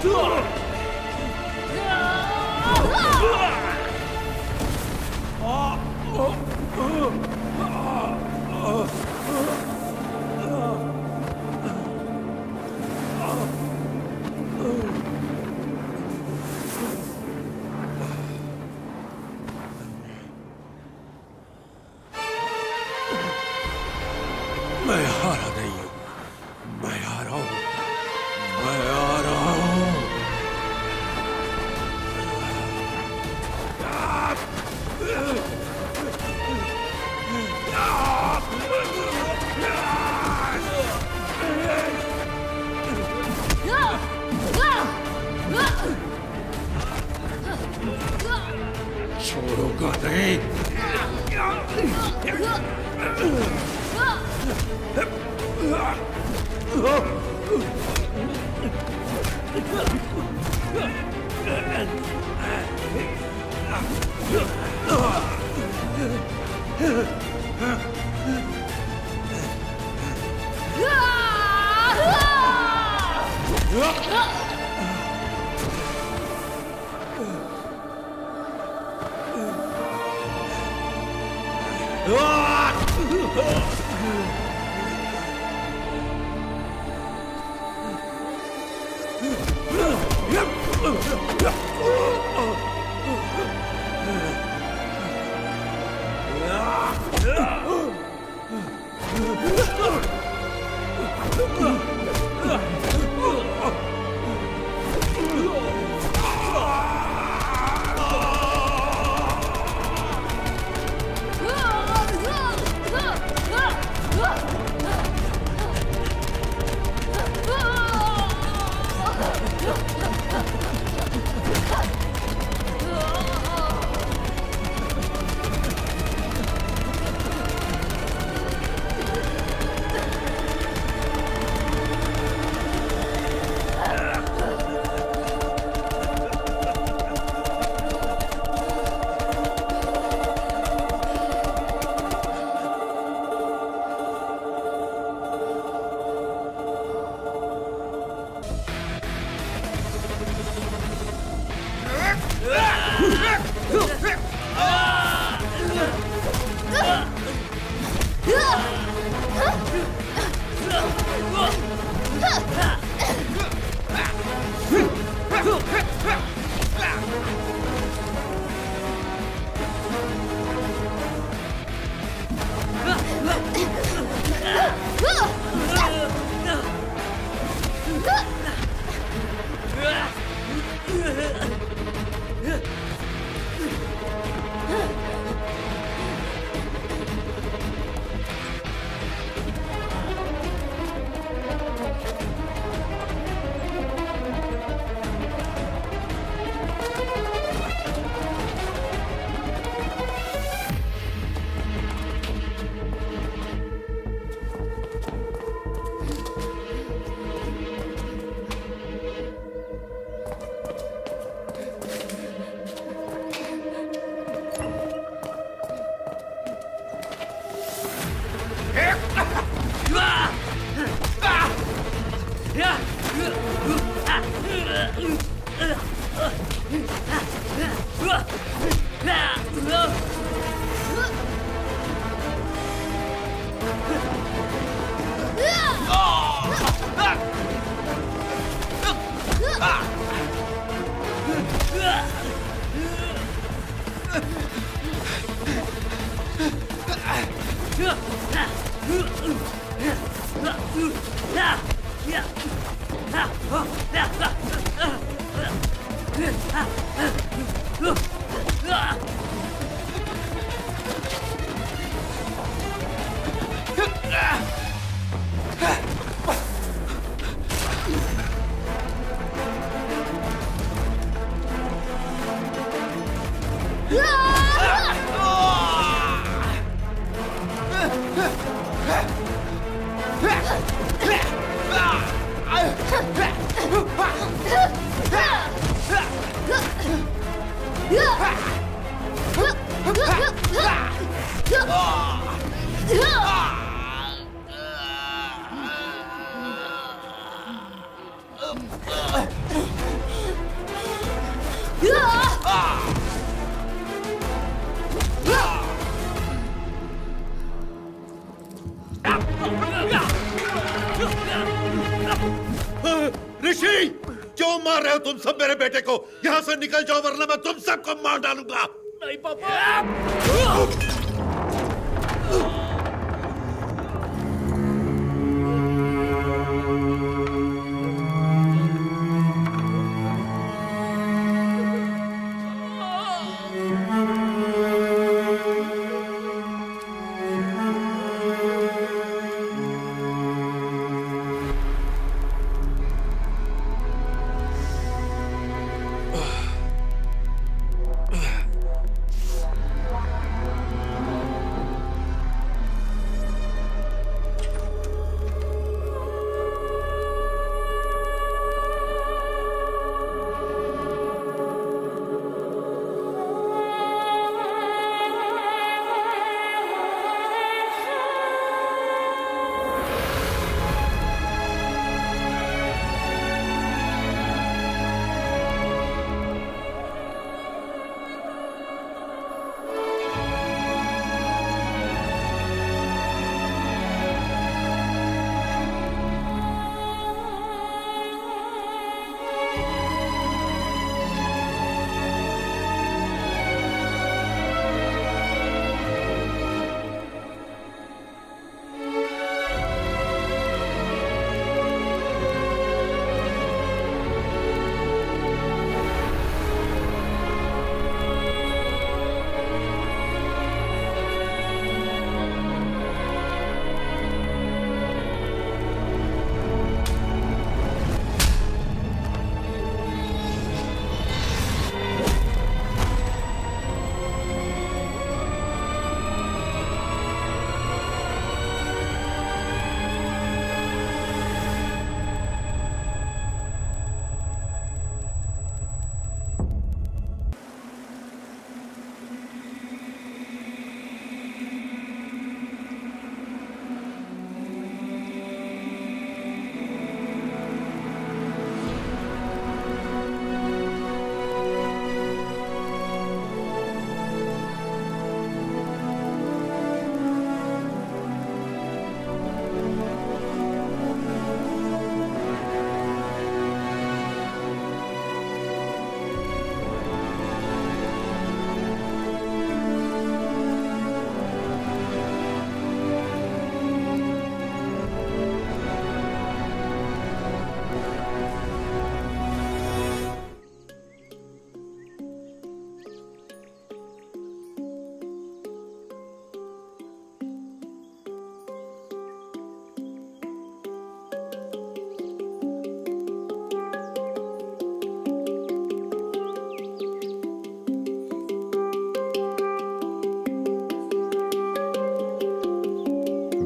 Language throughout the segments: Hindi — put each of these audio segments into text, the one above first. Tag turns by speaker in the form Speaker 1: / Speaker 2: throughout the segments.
Speaker 1: मैं हारा नहीं हूं, मैं आ रहा हूं, मैं आ रहा हूं। छोड़ूंगा नहीं। ऋषि, क्यों मार रहे हो तुम सब मेरे बेटे को? यहाँ से निकल जाओ वरना मैं तुम सबको मार डालूंगा।
Speaker 2: नहीं पापा।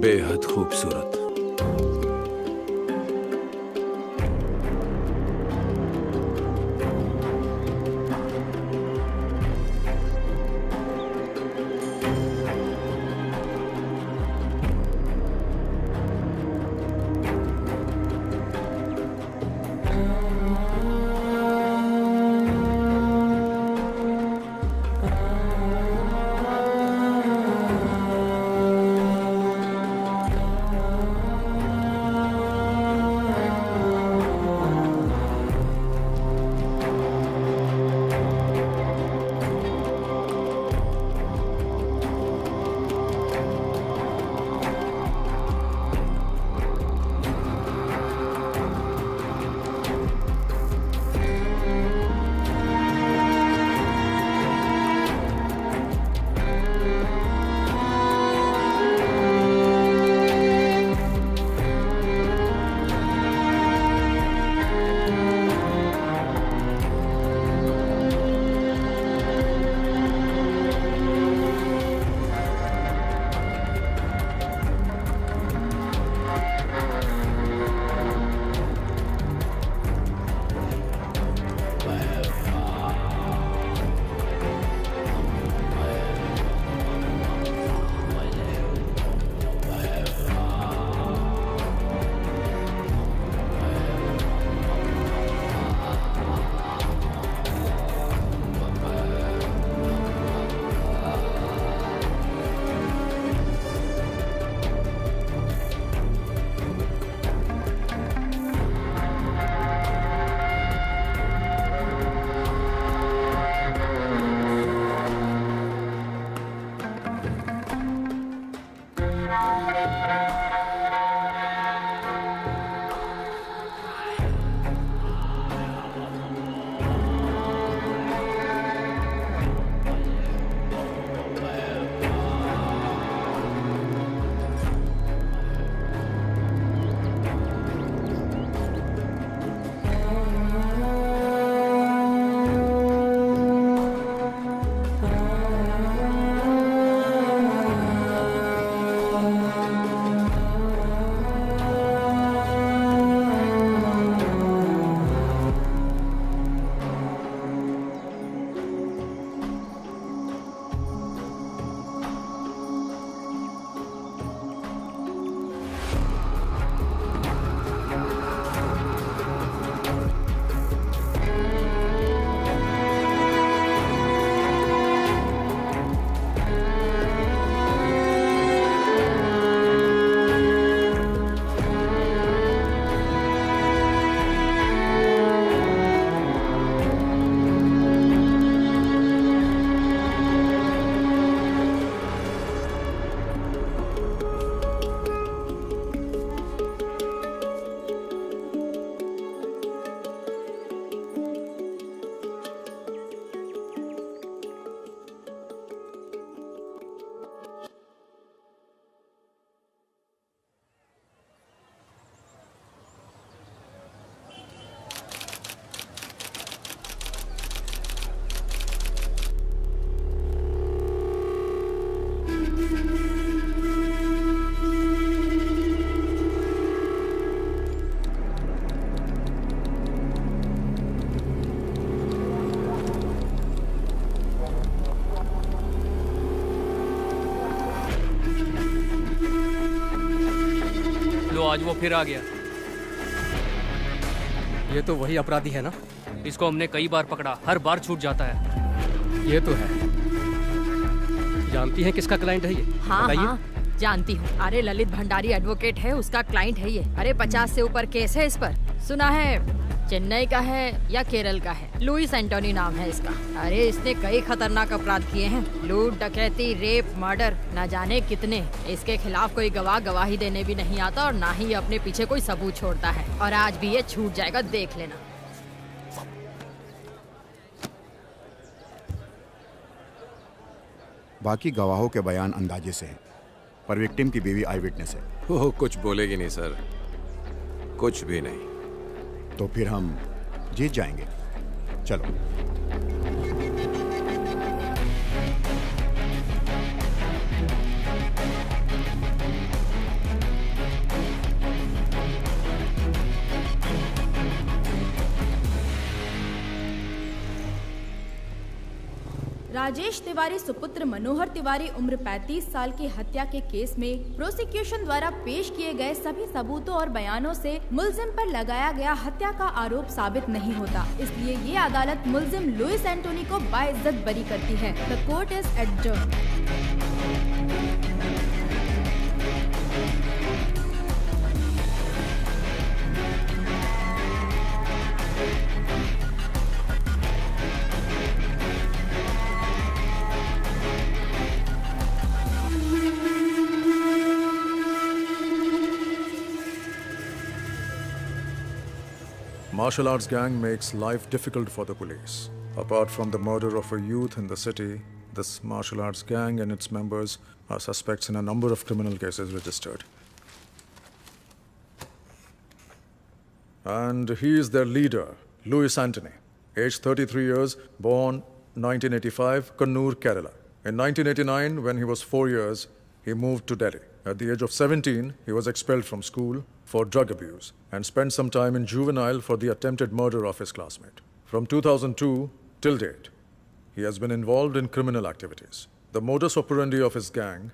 Speaker 1: बेहद खूबसूरत।
Speaker 2: आज वो फिर आ गया।
Speaker 3: ये तो वही अपराधी है ना?
Speaker 2: इसको हमने कई बार पकड़ा, हर बार छूट जाता है।
Speaker 3: ये तो है। जानती हैं किसका क्लाइंट है ये?
Speaker 4: हाँ
Speaker 3: बताइए।
Speaker 4: हाँ जानती हूँ। अरे ललित भंडारी एडवोकेट है, उसका क्लाइंट है ये। अरे 50 से ऊपर केस है इस पर। सुना है चेन्नई का है या केरल का है। लुइस एंटोनी नाम है इसका। अरे इसने कई खतरनाक अपराध किए हैं, लूट, डकैती, रेप, मर्डर, न जाने कितने। इसके खिलाफ कोई गवाह गवाही देने भी नहीं आता और ना ही ये अपने पीछे कोई सबूत छोड़ता है। और आज भी ये छूट जाएगा, देख लेना।
Speaker 5: बाकी गवाहों के बयान अंदाजे से हैं, पर विक्टिम की बीवी आई विटनेस है।
Speaker 6: वो कुछ बोलेगी नहीं सर, कुछ भी नहीं।
Speaker 5: तो फिर हम जीत जाएंगे। चलो।
Speaker 7: राजेश तिवारी सुपुत्र मनोहर तिवारी उम्र 35 साल की हत्या के केस में प्रोसिक्यूशन द्वारा पेश किए गए सभी सबूतों और बयानों से मुलजिम पर लगाया गया हत्या का आरोप साबित नहीं होता। इसलिए ये अदालत मुलजिम लुइस एंटोनी को बाइज्जत बरी करती है। The court is adjourned.
Speaker 8: Martial arts gang makes life difficult for the police. Apart from the murder of a youth in the city, this martial arts gang and its members are suspects in a number of criminal cases registered. And he is their leader, Louis Antony, aged 33 years, born 1985, Kannur, Kerala. In 1989, when he was 4 years, he moved to Delhi. At the age of 17, he was expelled from school for drug abuse and spent some time in juvenile for the attempted murder of his classmate. From 2002 till date, he has been involved in criminal activities. The modus operandi of his gang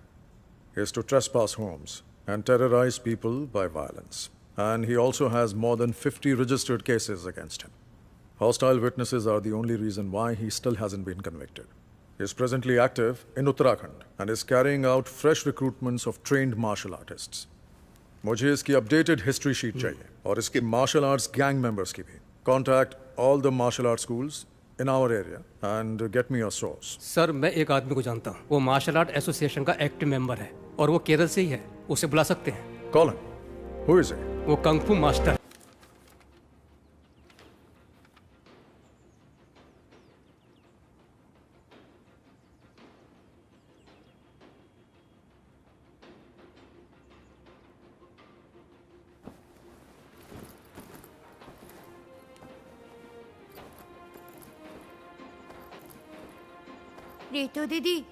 Speaker 8: is to trespass homes and terrorize people by violence. And he also has more than 50 registered cases against him. Hostile witnesses are the only reason why he still hasn't been convicted. He is presently active in Uttarakhand and is carrying out fresh recruitments of trained martial artists. मुझे इसकी अपडेटेड हिस्ट्री शीट चाहिए और इसके मार्शल आर्ट्स गैंग मेंबर्स की भी। Contact all the martial art schools in our area and get me a source.
Speaker 3: Sir मैं एक आदमी को जानता हूँ, वो मार्शल आर्ट एसोसिएशन का एक्टिव मेंबर है और वो केरल से ही है। उसे बुला सकते हैं।
Speaker 8: Call him. Who is it?
Speaker 3: वो कंग फू मास्टर।
Speaker 9: रितु दीदी।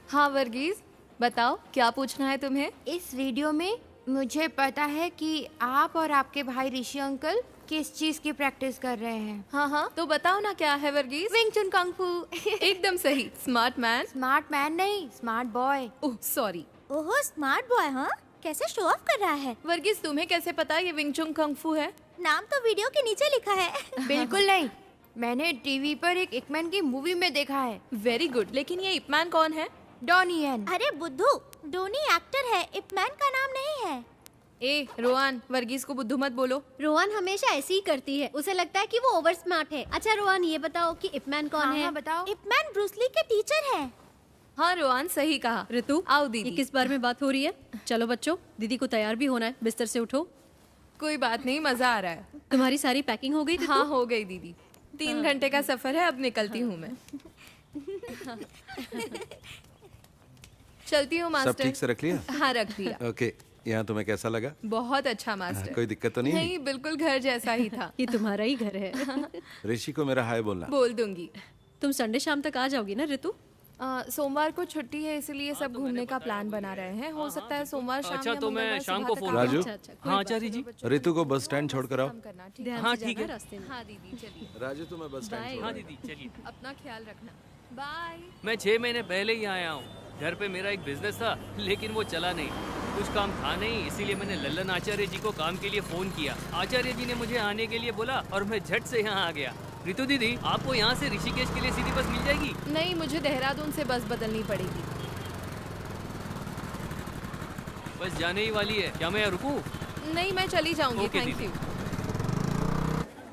Speaker 10: हाँ वर्गीज, बताओ क्या पूछना है तुम्हें?
Speaker 9: इस वीडियो में मुझे पता है कि आप और आपके भाई ऋषि अंकल किस चीज की प्रैक्टिस कर रहे हैं।
Speaker 10: हाँ तो बताओ ना क्या है वर्गीज?
Speaker 9: विंग चुन कंग फू।
Speaker 10: एकदम सही। Smart man.
Speaker 9: स्मार्ट मैन नहीं, स्मार्ट बॉय।
Speaker 10: Oh sorry.
Speaker 11: ओहो स्मार्ट बॉय। हाँ कैसे शो ऑफ कर रहा है।
Speaker 10: वर्गीज तुम्हें कैसे पता ये विंग चुन कंग फू है?
Speaker 11: नाम तो वीडियो के नीचे लिखा है।
Speaker 9: बिल्कुल नहीं, मैंने टीवी पर एक इपमैन की मूवी में देखा है।
Speaker 10: वेरी गुड, लेकिन ये इपमैन कौन है?
Speaker 9: डॉनी यन।
Speaker 11: अरे बुद्धू, डोनी एक्टर है, इपमैन का नाम नहीं है।
Speaker 10: ए रोहन, वर्गीज को बुद्धू मत बोलो।
Speaker 12: रोहन हमेशा ऐसी ही करती है, उसे लगता है कि वो ओवर स्मार्ट है। अच्छा रोहन ये बताओ कि इपमैन कौन है?
Speaker 9: हाँ, बताओ।
Speaker 11: इपमैन ब्रूसली के टीचर है।
Speaker 10: हाँ रोहन सही कहा।
Speaker 12: ऋतु
Speaker 10: आओ दीदी।
Speaker 12: ये किस बारे में बात हो रही है? चलो बच्चों, दीदी को तैयार भी होना है, बिस्तर से उठो।
Speaker 10: कोई बात नहीं, मजा आ रहा है।
Speaker 12: तुम्हारी सारी पैकिंग हो गई?
Speaker 10: हाँ हो गई दीदी। 3 घंटे का सफर है, अब निकलती हूँ मैं। चलती हूँ मास्टर।
Speaker 6: सब ठीक से रख लिया?
Speaker 10: हाँ रख लिया।
Speaker 6: ओके, यहाँ तुम्हें कैसा लगा?
Speaker 10: बहुत अच्छा मास्टर।
Speaker 6: कोई दिक्कत तो नहीं?
Speaker 10: नहीं, बिल्कुल घर जैसा ही था।
Speaker 12: ये तुम्हारा ही घर है।
Speaker 6: ऋषि को मेरा हाय बोलना।
Speaker 10: बोल दूंगी।
Speaker 12: तुम संडे शाम तक आ जाओगी ना ऋतु?
Speaker 10: सोमवार को छुट्टी है, इसलिए सब घूमने का प्लान बना रहे हैं। हो सकता है सोमवार शाम
Speaker 2: अच्छा,
Speaker 10: या
Speaker 2: तो मैं
Speaker 10: मंगलवार
Speaker 2: शाम
Speaker 10: सुबह
Speaker 2: को
Speaker 10: तक
Speaker 2: फोन
Speaker 10: आ
Speaker 6: राजू?
Speaker 10: जाऊं।
Speaker 2: हाँ आचार्य जी।
Speaker 6: ऋतु को बस स्टैंड छोड़ कर आओ।
Speaker 10: करना, ठीक है?
Speaker 12: ध्यान
Speaker 2: हाँ,
Speaker 12: से
Speaker 2: ठीक
Speaker 12: जाना
Speaker 2: है।
Speaker 12: रास्ते में।
Speaker 10: हाँ दीदी चलिए।
Speaker 6: राजू तुम्हें बस स्टैंड छोड़
Speaker 2: हाँ
Speaker 6: आओ।
Speaker 2: दीदी चलिए।
Speaker 10: अपना ख्याल रखना। बाय।
Speaker 2: मैं 6 महीने पहले ही आया हूँ। घर पे मेरा एक बिजनेस था लेकिन वो चला नहीं, कुछ काम था नहीं, इसीलिए मैंने लल्लन आचार्य जी को काम के लिए फोन किया। आचार्य जी ने मुझे आने के लिए बोला और मैं झट से यहाँ आ गया। रितु दीदी, आपको यहाँ से ऋषिकेश के लिए सीधी बस मिल जाएगी?
Speaker 10: नहीं, मुझे देहरादून से बस बदलनी पड़ेगी।
Speaker 2: बस जाने ही वाली है, क्या मैं यहाँ रुकूं?
Speaker 10: नहीं, मैं चली जाऊंगी।
Speaker 2: ओके
Speaker 10: थैंक
Speaker 2: दीदी।
Speaker 10: यू।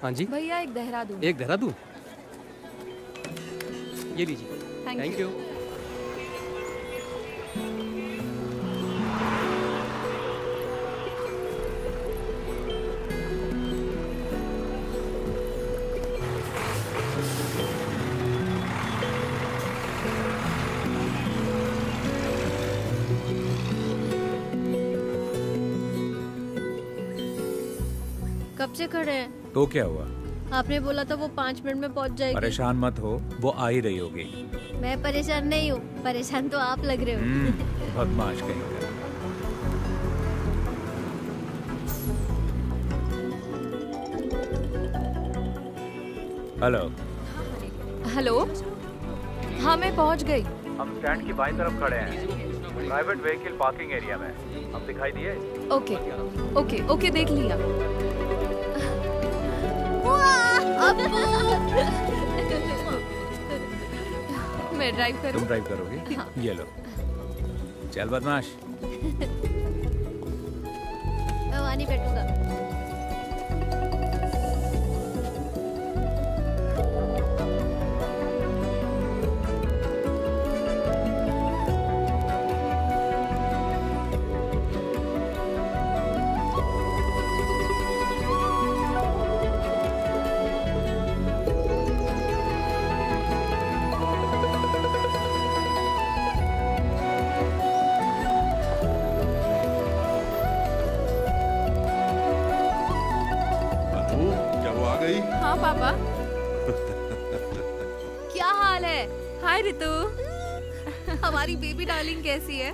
Speaker 3: हाँ जी,
Speaker 10: भैया एक देहरादून।
Speaker 3: एक देहरादून, ये लीजिए।
Speaker 10: Thank you.
Speaker 12: कब से खड़े हैं?
Speaker 13: तो क्या हुआ?
Speaker 12: आपने बोला था वो 5 मिनट में पहुंच जाएगी।
Speaker 13: परेशान मत हो, वो आ ही रही होगी।
Speaker 12: मैं परेशान नहीं हूँ, परेशान तो आप लग रहे हो।
Speaker 13: बदमाश कहीं का। हेलो।
Speaker 10: हेलो, हाँ मैं पहुंच गई।
Speaker 13: हम स्टैंड की बाईं तरफ खड़े हैं, प्राइवेट व्हीकल पार्किंग एरिया में। हम दिखाई दिए?
Speaker 10: ओके ओके ओके, देख लिया। मैं ड्राइव करूं?
Speaker 13: तुम ड्राइव करोगी?
Speaker 10: हाँ।
Speaker 13: ये लो, चल बदमाश।
Speaker 12: मैं वहाँ नहीं बैठूंगा।
Speaker 10: हाँ पापा। क्या हाल है? हाय रितु। हमारी बेबी डार्लिंग कैसी है?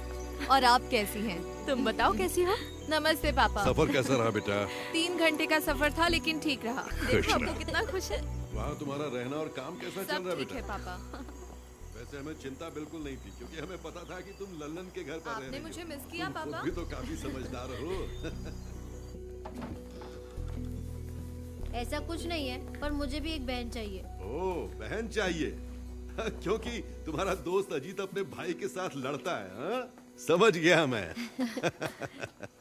Speaker 10: और आप कैसी हैं? तुम बताओ कैसी हो? नमस्ते पापा।
Speaker 1: सफर कैसा रहा बेटा?
Speaker 10: 3 घंटे का सफर था लेकिन ठीक रहा। देखो आपको कितना खुश है।
Speaker 1: वहाँ तुम्हारा रहना और काम कैसा चल रहा है
Speaker 10: ठीक
Speaker 1: बेटा?
Speaker 10: है पापा।
Speaker 1: वैसे हमें चिंता बिल्कुल नहीं थी क्योंकि हमें पता था कि तुम लल्लन के घर पर रह
Speaker 10: आपने
Speaker 1: रही हो।
Speaker 10: मुझे मिस किया
Speaker 1: तुम खुद
Speaker 10: पापा?
Speaker 1: भी तो काफी समझदार हो।
Speaker 12: ऐसा कुछ नहीं है, पर मुझे भी एक बहन चाहिए।
Speaker 1: ओह, बहन चाहिए? क्योंकि तुम्हारा दोस्त अजीत अपने भाई के साथ लड़ता है, हाँ? समझ गया मैं।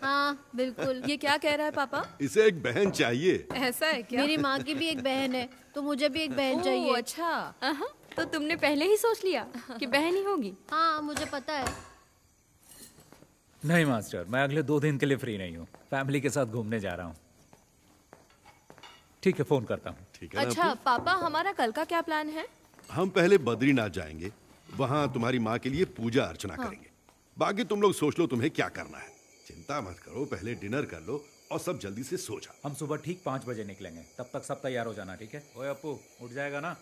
Speaker 12: हाँ बिल्कुल।
Speaker 10: ये क्या कह रहा है पापा?
Speaker 1: इसे एक बहन चाहिए।
Speaker 10: ऐसा है क्या?
Speaker 12: मेरी माँ की भी एक बहन है, तो मुझे भी एक बहन चाहिए।
Speaker 10: ओह, अच्छा। तो तुमने पहले ही सोच लिया कि बहन ही होगी?
Speaker 12: हाँ मुझे पता है।
Speaker 13: नहीं मास्टर, मैं अगले 2 दिन के लिए फ्री नहीं हूँ। फैमिली के साथ घूमने जा रहा हूँ। ठीक है, फोन करता हूँ।
Speaker 1: ठीक है ना?
Speaker 10: अच्छा पापा, हमारा कल का क्या प्लान है?
Speaker 1: हम पहले बद्रीनाथ जाएंगे, वहाँ तुम्हारी माँ के लिए पूजा अर्चना करेंगे। बाकी तुम लोग सोच लो तुम्हें क्या करना है। चिंता मत करो, पहले डिनर कर लो और सब जल्दी से सो जाओ।
Speaker 13: हम सुबह ठीक 5 बजे निकलेंगे, तब तक सब तैयार हो जाना, ठीक है? ओए अप्पू, उठ जाएगा ना?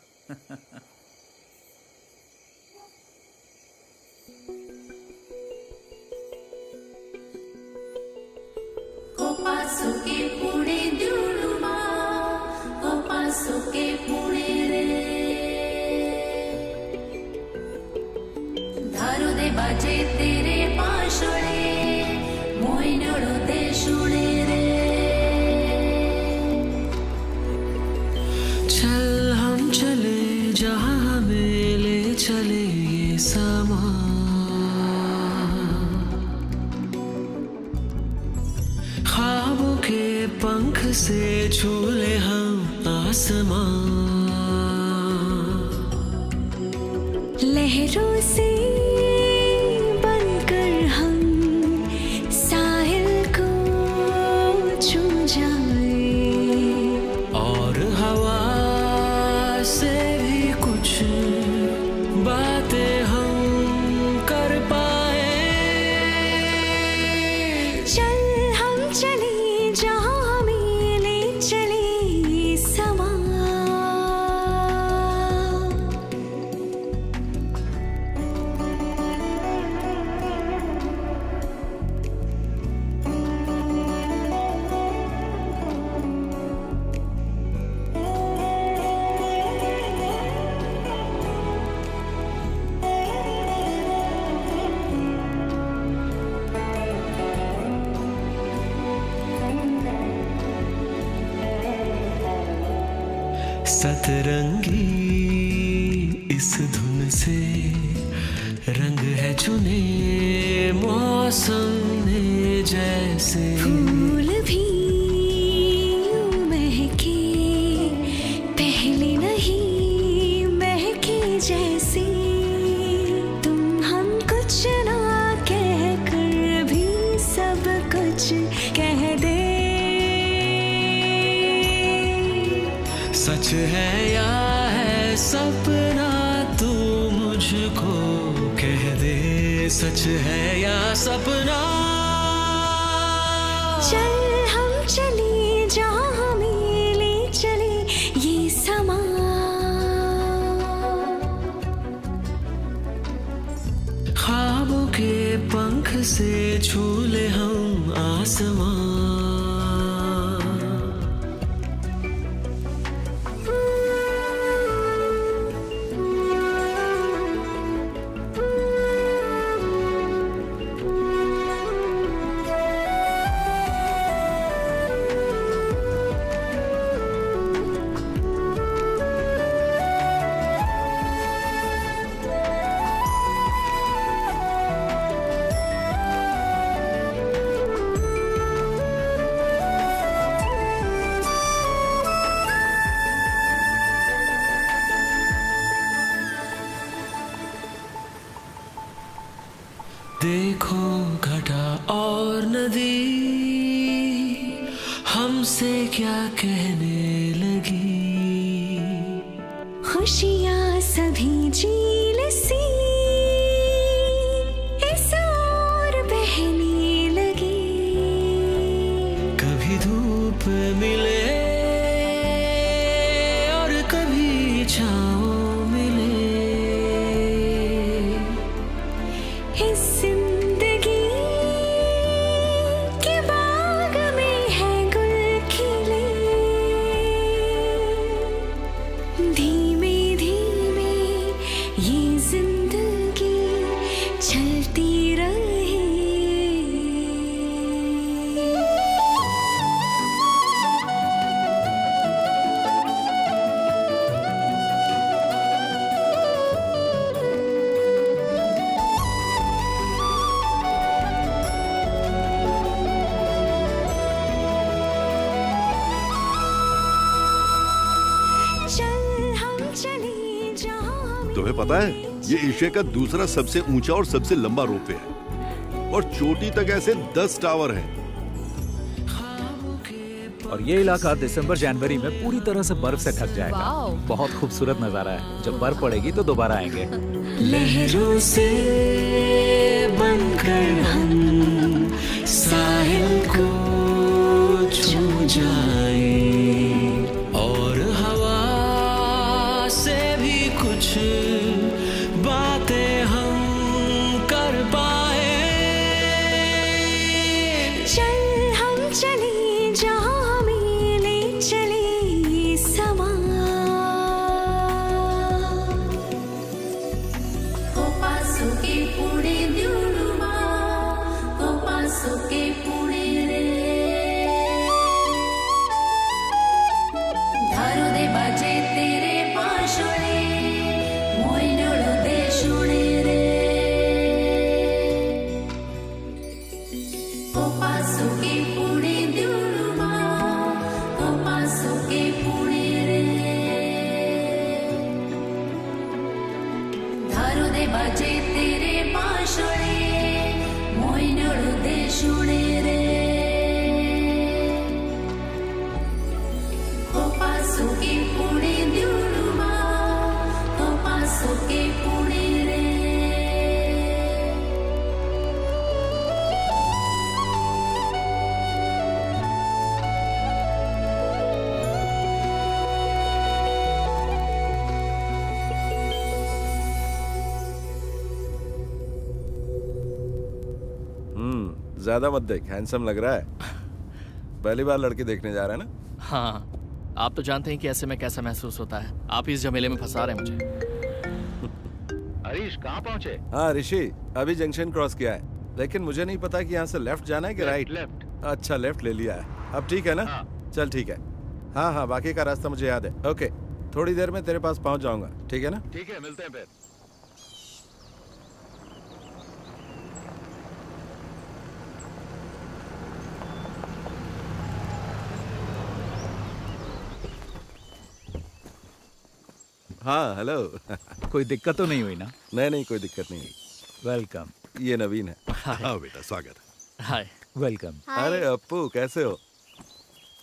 Speaker 14: बाजे तेरे पाशोळे मोइनोळो ते शुळे रे चल हम चले जहां हमें ले चले ये समा ख्वाबों के पंख से झूले हम आसमां लहरों से सतरंगी इस धुन से रंग है चुने मौसम ने जैसे
Speaker 15: फूल भी यूं महके पहले नहीं महके जैसे तुम हम कुछ ना कह कर भी सब कुछ कह दे
Speaker 14: सच है या है सपना तू मुझको कह दे सच है या सपना
Speaker 15: चल हम चले जहाँ हमें ले चले ये समा
Speaker 14: ख्वाबों के पंख से छू ले हम आसमां देखो घटा और नदी हमसे क्या कहने लगी
Speaker 15: खुशियाँ सभी झील सी इस ओर बहने लगी
Speaker 14: कभी धूप मिले और कभी छाँव मिले
Speaker 15: इस जिंदगी के बाग में है गुल खिले धीमे धीमे ये जिंदगी चलती रहे
Speaker 1: तुम्हें पता है ये एशिया का दूसरा सबसे ऊंचा और सबसे लंबा रोपवे है और चोटी तक ऐसे 10 टावर हैं।
Speaker 16: और ये इलाका दिसंबर जनवरी में पूरी तरह से बर्फ से ढक जाएगा। बहुत खूबसूरत नजारा है। जब बर्फ पड़ेगी तो दोबारा आएंगे।
Speaker 14: लहरों से बनकर हम साहिल को छू जाएं और हवा से भी कुछ बातें हम कर पाए।
Speaker 15: चल हम चले जहाँ हमें ले चले ये समा
Speaker 17: कोपासुके पुणे द्युडुमा कोपासुके पुणे रे धारो दे बाजे तेरे पाशोळे मोइनोळो दे शुणे रे कोपासुके पुणे द्युडुमा कोपासुके पुणे रे धारो दे बाजे तेरे पाशोळे मोइनोळो दे शुणे रे कोपासुके पुणे द्युडुमा कोपासुके पुणे रे
Speaker 6: ज्यादा मत देख, हैंडसम लग रहा है। पहली बार लड़की देखने जा रहा है ना?
Speaker 18: हाँ, आप तो जानते हैं कि ऐसे में कैसा महसूस होता है। आप इस झमेले में फंसा रहे हैं मुझे।
Speaker 13: हरीश कहाँ पहुँचे?
Speaker 6: हाँ ऋषि, अभी जंक्शन क्रॉस किया है, लेकिन मुझे नहीं पता कि यहाँ से लेफ्ट जाना है कि राइट।
Speaker 13: लेफ्ट।
Speaker 6: अच्छा, लेफ्ट ले लिया है। अब ठीक है ना? चल ठीक है। हाँ हाँ, बाकी का रास्ता मुझे याद है। ओके थोड़ी देर में तेरे पास पहुंच जाऊंगा, ठीक है ना?
Speaker 13: ठीक है, मिलते हैं फिर।
Speaker 6: हाँ, हेलो।
Speaker 16: कोई दिक्कत तो नहीं हुई ना?
Speaker 6: नहीं, कोई दिक्कत नहीं हुई।
Speaker 16: वेलकम।
Speaker 6: ये नवीन है।
Speaker 1: हाँ बेटा, स्वागत।
Speaker 18: हाय।
Speaker 16: वेलकम।
Speaker 6: अरे अप्पू, कैसे हो?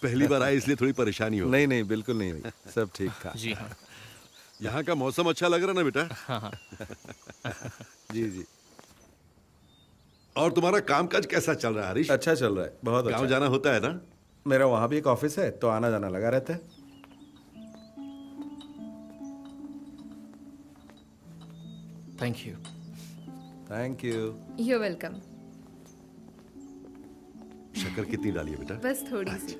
Speaker 1: पहली बार आए इसलिए थोड़ी परेशानी हो।
Speaker 6: नहीं, बिल्कुल नहीं हुई, सब ठीक था।
Speaker 18: जी हाँ।
Speaker 1: यहाँ का मौसम अच्छा लग रहा ना बेटा?
Speaker 18: हाँ।
Speaker 6: जी।
Speaker 1: और तुम्हारा कामकाज कैसा चल रहा है हरीश?
Speaker 6: अच्छा चल रहा है, बहुत अच्छा।
Speaker 1: गाँव जाना होता है ना?
Speaker 6: मेरा वहाँ भी एक ऑफिस है, तो आना जाना लगा रहता है।
Speaker 18: Thank you.
Speaker 10: You welcome.
Speaker 1: शक्कर कितनी डाली है बेटा?
Speaker 10: बस थोड़ी सी।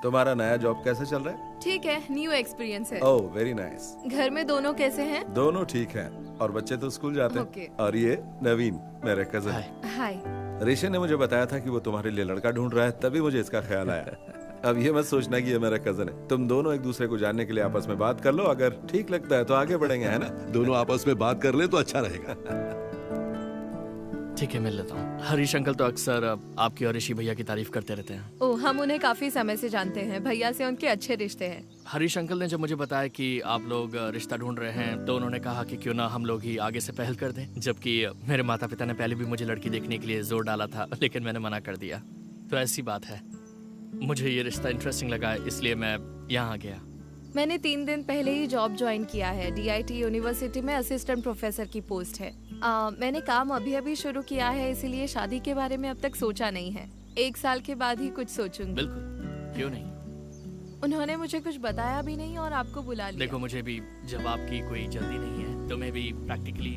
Speaker 6: तुम्हारा नया जॉब कैसा चल रहा है?
Speaker 10: ठीक है, न्यू एक्सपीरियंस है।
Speaker 6: ओह, वेरी नाइस।
Speaker 10: घर में दोनों कैसे हैं?
Speaker 6: दोनों ठीक हैं, और बच्चे तो स्कूल जाते हैं।
Speaker 10: Okay.
Speaker 6: और ये नवीन, मेरे कजन।
Speaker 10: हाय।
Speaker 6: ऋषि ने मुझे बताया था कि वो तुम्हारे लिए लड़का ढूंढ रहा है, तभी मुझे इसका ख्याल आया। अब ये मत सोचना कि ये मेरा कजन है। तुम दोनों एक दूसरे को जानने के लिए आपस में बात कर लो, अगर ठीक लगता है तो आगे बढ़ेंगे, है ना?
Speaker 1: दोनों आपस में बात कर ले तो अच्छा रहेगा।
Speaker 18: ठीक है, मिल लेता हूँ। हरीश अंकल तो अक्सर आपकी और ऋषि भैया की तारीफ करते रहते हैं।
Speaker 10: ओह, हम उन्हें काफी समय से जानते हैं। भैया से उनके अच्छे रिश्ते हैं।
Speaker 18: हरीश अंकल ने जब मुझे बताया कि आप लोग रिश्ता ढूंढ रहे हैं, तो उन्होंने कहा कि क्यों ना हम लोग ही आगे से पहल कर दें। जबकि मेरे माता पिता ने पहले भी मुझे लड़की देखने के लिए जोर डाला था, लेकिन मैंने मना कर दिया। तो ऐसी बात है, मुझे ये रिश्ता इंटरेस्टिंग लगा, इसलिए मैं यहाँ गया।
Speaker 10: मैंने 3 दिन पहले ही जॉब ज्वाइन किया है। DIT यूनिवर्सिटी में असिस्टेंट प्रोफेसर की पोस्ट है। मैंने काम अभी शुरू किया है, इसीलिए शादी के बारे में अब तक सोचा नहीं है। 1 साल के बाद ही कुछ सोचूंगी।
Speaker 18: बिल्कुल, क्यों नहीं।
Speaker 10: उन्होंने मुझे कुछ बताया भी नहीं और आपको बुला लिया।
Speaker 18: देखो, मुझे भी जवाब की कोई जल्दी नहीं है, तो मैं भी प्रैक्टिकली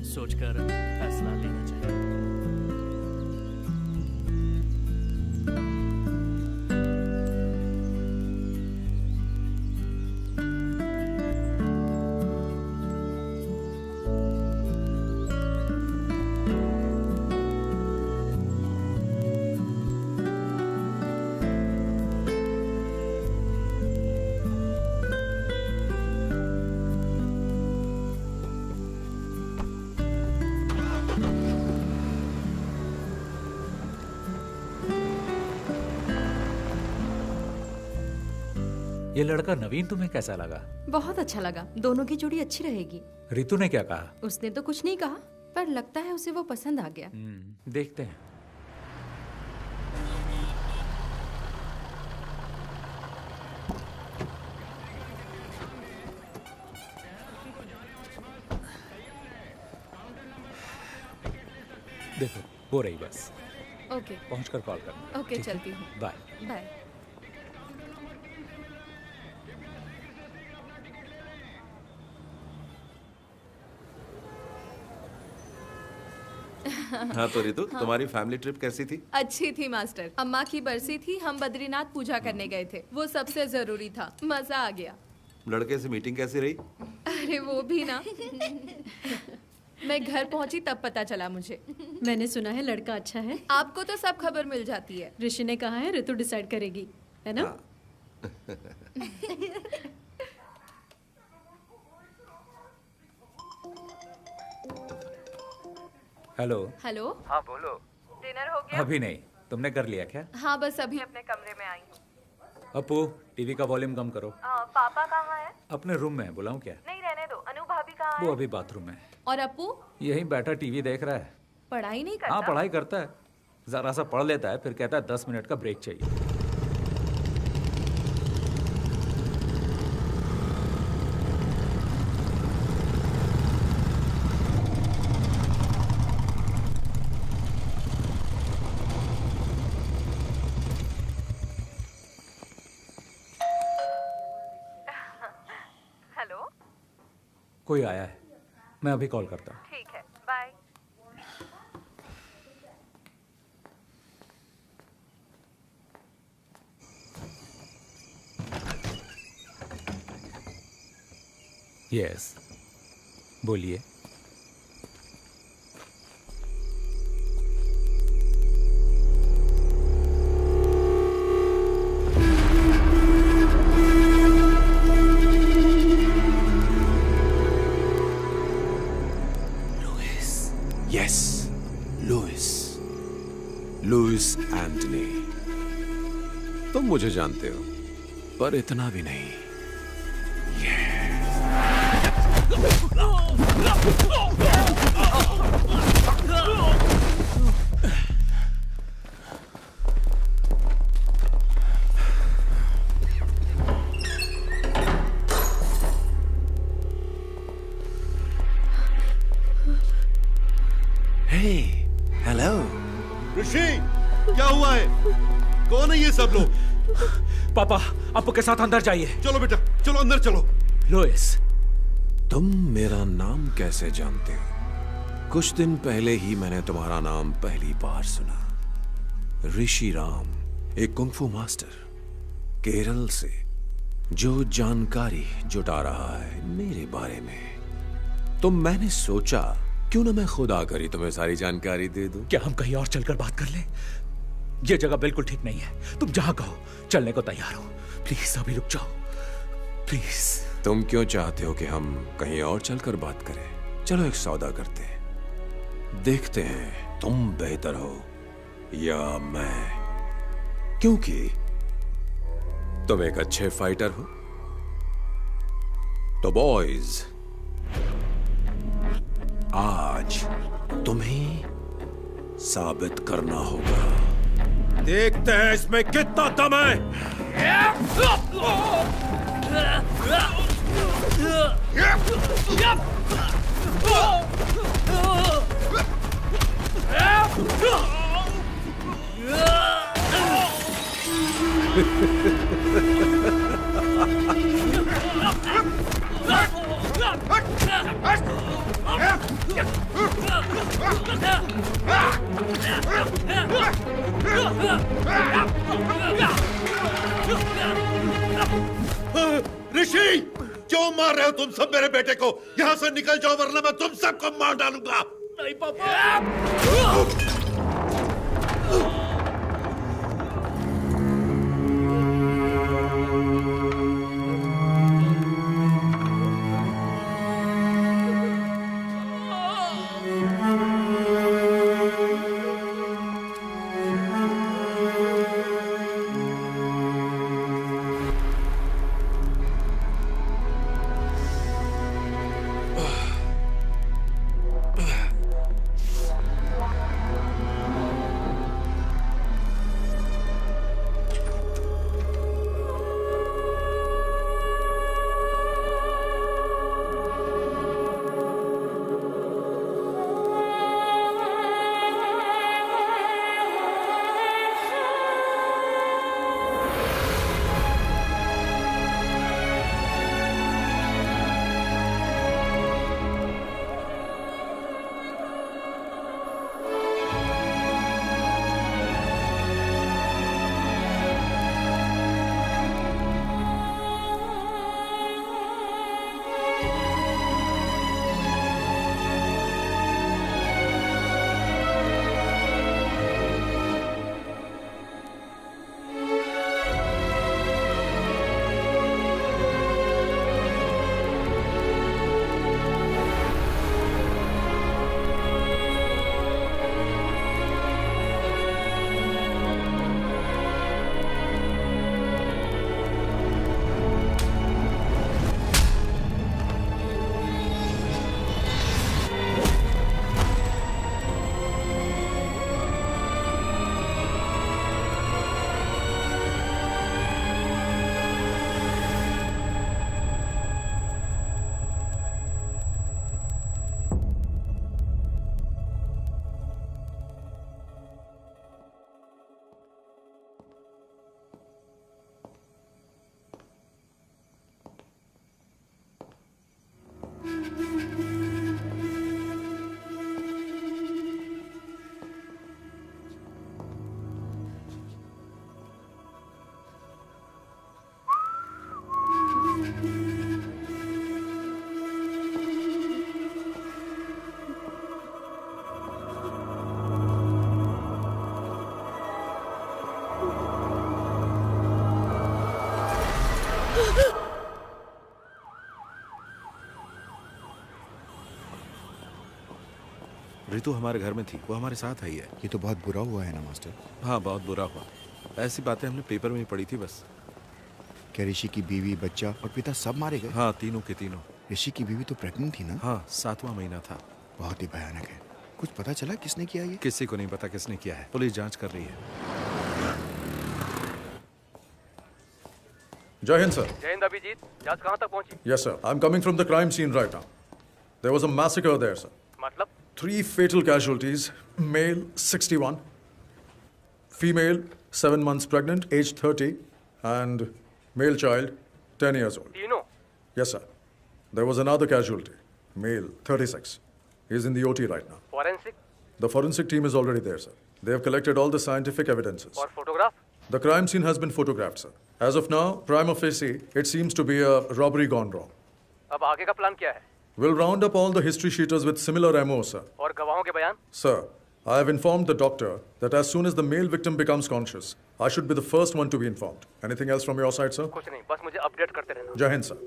Speaker 18: सोचकर फैसला लेना चाहिए।
Speaker 16: ये लड़का नवीन तुम्हें कैसा लगा?
Speaker 4: बहुत अच्छा लगा। दोनों की जोड़ी अच्छी रहेगी।
Speaker 16: रितु ने क्या कहा?
Speaker 4: उसने तो कुछ नहीं कहा, पर लगता है उसे वो पसंद आ गया।
Speaker 16: देखते हैं। देखो, हो रही बस।
Speaker 10: ओके।
Speaker 16: पहुंचकर कॉल करना।
Speaker 10: ओके, चलती हूँ।
Speaker 16: बाय।
Speaker 10: बाय।
Speaker 6: हाँ तो रितु, तुम्हारी फैमिली ट्रिप कैसी थी?
Speaker 10: अच्छी थी मास्टर। अम्मा की बरसी थी, हम बद्रीनाथ पूजा करने गए थे। वो सबसे जरूरी था। मजा आ गया।
Speaker 6: लड़के से मीटिंग कैसी रही?
Speaker 10: अरे वो भी ना। मैं घर पहुंची तब पता चला मुझे।
Speaker 12: मैंने सुना है लड़का अच्छा है।
Speaker 10: आपको तो सब खबर मिल जाती है।
Speaker 12: ऋषि ने कहा है ऋतु डिसाइड करेगी, है ना?
Speaker 16: हेलो।
Speaker 10: हेलो।
Speaker 13: हाँ बोलो।
Speaker 10: डिनर हो गया?
Speaker 16: अभी नहीं। तुमने कर लिया क्या?
Speaker 10: हाँ, बस अभी अपने कमरे में आई हूँ।
Speaker 16: अपू, टीवी का वॉल्यूम कम करो।
Speaker 10: पापा कहाँ है?
Speaker 16: अपने रूम में है, बुलाऊं क्या?
Speaker 10: नहीं, रहने दो। अनु भाभी कहाँ है?
Speaker 16: वो अभी बाथरूम में।
Speaker 10: और अपू?
Speaker 16: यही बैठा टीवी देख रहा है।
Speaker 10: पढ़ाई नहीं करता?
Speaker 16: हाँ, पढ़ाई करता है। जरा सा पढ़ लेता है, फिर कहता है 10 मिनट का ब्रेक चाहिए।
Speaker 10: हेलो।
Speaker 16: कोई आया है, मैं अभी कॉल करता हूँ।
Speaker 10: ठीक है, बाय।
Speaker 16: यस, बोलिए।
Speaker 19: Louis Antony. तुम मुझे जानते हो, पर इतना भी नहीं।
Speaker 1: हेलो ऋषि, क्या हुआ है? कौन है ये सब लोग?
Speaker 16: पापा, अप्पू के साथ अंदर जाइए।
Speaker 1: चलो बेटा, चलो अंदर चलो।
Speaker 16: लुइस,
Speaker 19: तुम मेरा नाम कैसे जानते हो? कुछ दिन पहले ही मैंने तुम्हारा नाम पहली बार सुना। ऋषि राम, एक कुंग-फू मास्टर केरल से, जो जानकारी जुटा रहा है मेरे बारे में। तो मैंने सोचा क्यों ना मैं खुद आकर ही तुम्हें सारी जानकारी दे दूं।
Speaker 16: क्या हम कहीं और चलकर बात कर लें? यह जगह बिल्कुल ठीक नहीं है। तुम जहां कहो चलने को तैयार हो। प्लीज अभी रुक जाओ, प्लीज।
Speaker 19: तुम क्यों चाहते हो कि हम कहीं और चलकर बात करें? चलो एक सौदा करते हैं, देखते हैं तुम बेहतर हो या मैं, क्योंकि तुम एक अच्छे फाइटर हो। तो बॉयज, आज तुम्हें साबित करना होगा। देखते हैं इसमें कितना दम है।
Speaker 1: ऋषि, क्यों मार रहे हो तुम सब मेरे बेटे को? यहाँ से निकल जाओ वरना मैं तुम सबको मार डालूंगा।
Speaker 16: नहीं पापा।
Speaker 6: ऋतु हमारे घर में थी, वो हमारे साथ आई है।
Speaker 5: ये तो बहुत बुरा हुआ है ना मास्टर।
Speaker 6: हाँ बहुत बुरा हुआ। ऐसी बातें हमने पेपर में ही पढ़ी थी बस।
Speaker 5: क्या ऋषि की बीवी, बच्चा और पिता सब मारे गए?
Speaker 6: हाँ, तीनों के तीनों।
Speaker 5: ऋषि की बीवी तो प्रेग्नेंट थी ना?
Speaker 6: हाँ, 7वां महीना था।
Speaker 5: बहुत ही भयानक है। कुछ पता चला किसने किया ये?
Speaker 6: किसी को नहीं पता किसने किया है, पुलिस जांच कर रही है।
Speaker 8: जय हिंद सर।
Speaker 3: जय हिंद अभिजीत, जांच कहाँ तक पहुंची?
Speaker 8: Yes sir, I'm coming from the crime scene right now. There was a massacre there sir.
Speaker 3: मतलब?
Speaker 8: 3 fatal casualties, male 61, female 7 months pregnant, age 30, and male child 10 years old.
Speaker 3: तीनों?
Speaker 8: Yes sir. There was another casualty, male 36. He's in the OT right now.
Speaker 3: Forensic?
Speaker 8: The forensic team is already there sir. They have collected all the scientific evidences.
Speaker 3: और photograph?
Speaker 8: The crime scene has been photographed sir. As of now, prima facie, it seems to be a robbery gone wrong.
Speaker 3: अब आगे का प्लान क्या है?
Speaker 8: We'll round up all the history sheeters with similar MO, sir.
Speaker 3: और गवाहों के बयान?
Speaker 8: Sir, I have informed the doctor that as soon as the male victim becomes conscious, I should be the first one to be informed. Anything else from your side, sir?
Speaker 3: कुछ नहीं, बस मुझे अपडेट करते रहना।
Speaker 8: Jai Hind, sir.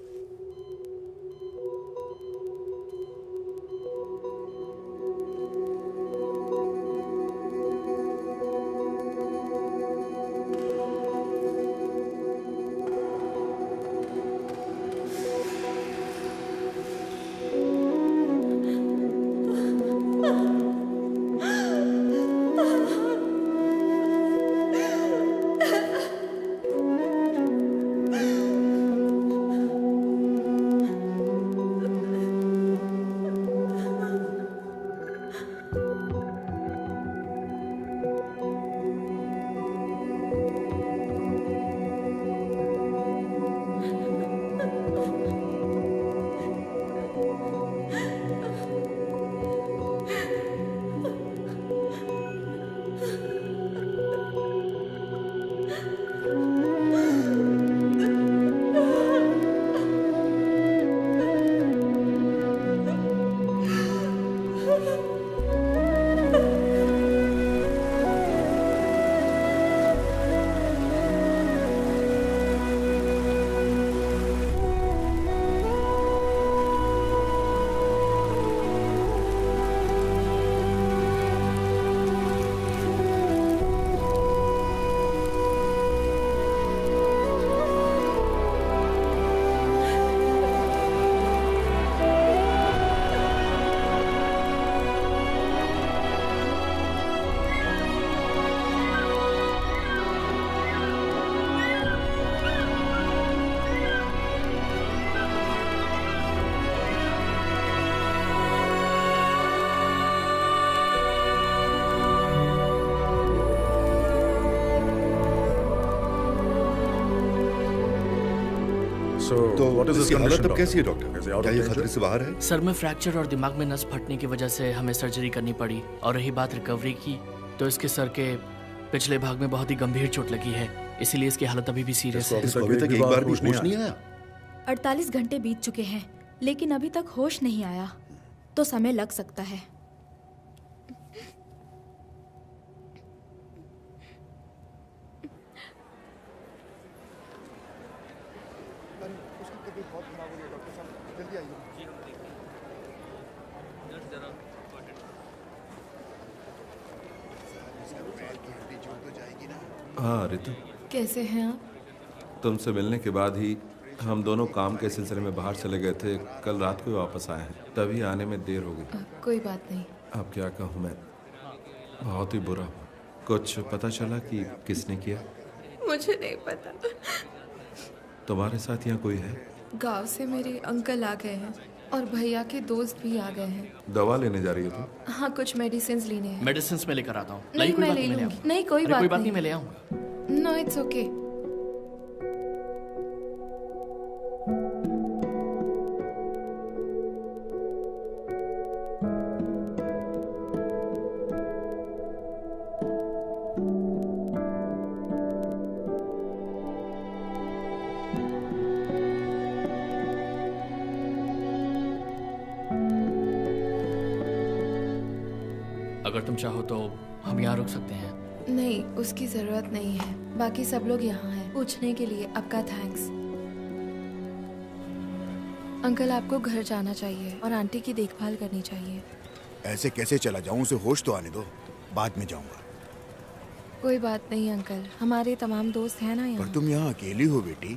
Speaker 1: तो
Speaker 8: what is his
Speaker 1: इसकी हालत
Speaker 8: condition,
Speaker 1: अब कैसी है
Speaker 8: doctor?
Speaker 1: Doctor?
Speaker 8: Is he out
Speaker 1: क्या
Speaker 8: of
Speaker 1: ये
Speaker 8: danger?
Speaker 1: खतरे से बाहर है?
Speaker 18: सर में फ्रैक्चर और दिमाग में नस फटने की वजह से हमें सर्जरी करनी पड़ी। और रही बात रिकवरी की, तो इसके सर के पिछले भाग में बहुत ही गंभीर चोट लगी है, इसीलिए इसकी हालत अभी भी सीरियस है।
Speaker 1: इसको अभी तक एक बार भी होश नहीं आया?
Speaker 7: 48 घंटे बीत चुके हैं, लेकिन अभी तक होश नहीं आया, तो समय लग सकता है।
Speaker 6: हाँ ऋतु,
Speaker 10: कैसे हैं आप?
Speaker 6: तुमसे मिलने के बाद ही हम दोनों काम के सिलसिले में बाहर चले गए थे। कल रात को वापस आए हैं, तभी आने में देर हो गई।
Speaker 10: कोई बात नहीं।
Speaker 6: अब क्या कहूँ मैं, बहुत ही बुरा। कुछ पता चला कि किसने किया?
Speaker 10: मुझे नहीं पता।
Speaker 6: तुम्हारे साथ यहाँ कोई है?
Speaker 10: गांव से मेरे अंकल आ गए हैं और भैया के दोस्त भी आ गए हैं।
Speaker 6: दवा लेने जा रही हो तुम?
Speaker 10: हाँ, कुछ मेडिसिन लेने हैं।
Speaker 18: मेडिसिन में लेकर आता हूँ।
Speaker 10: नहीं, मैं ले लूंगी। नहीं, कोई बात
Speaker 18: नहीं, मैं ले आऊंगा।
Speaker 10: No, it's okay.
Speaker 18: अगर तुम चाहो तो हम यहाँ रुक सकते हैं।
Speaker 10: नहीं, उसकी जरूरत नहीं है। बाकी सब लोग यहाँ हैं। पूछने के लिए आपका थैंक्स। अंकल, आपको घर जाना चाहिए और आंटी की देखभाल करनी चाहिए।
Speaker 5: ऐसे कैसे चला जाऊं? उसे होश तो आने दो, बाद में जाऊंगा।
Speaker 10: कोई बात नहीं अंकल, हमारे तमाम दोस्त हैं ना यहाँ।
Speaker 5: पर तुम यहाँ अकेली हो बेटी।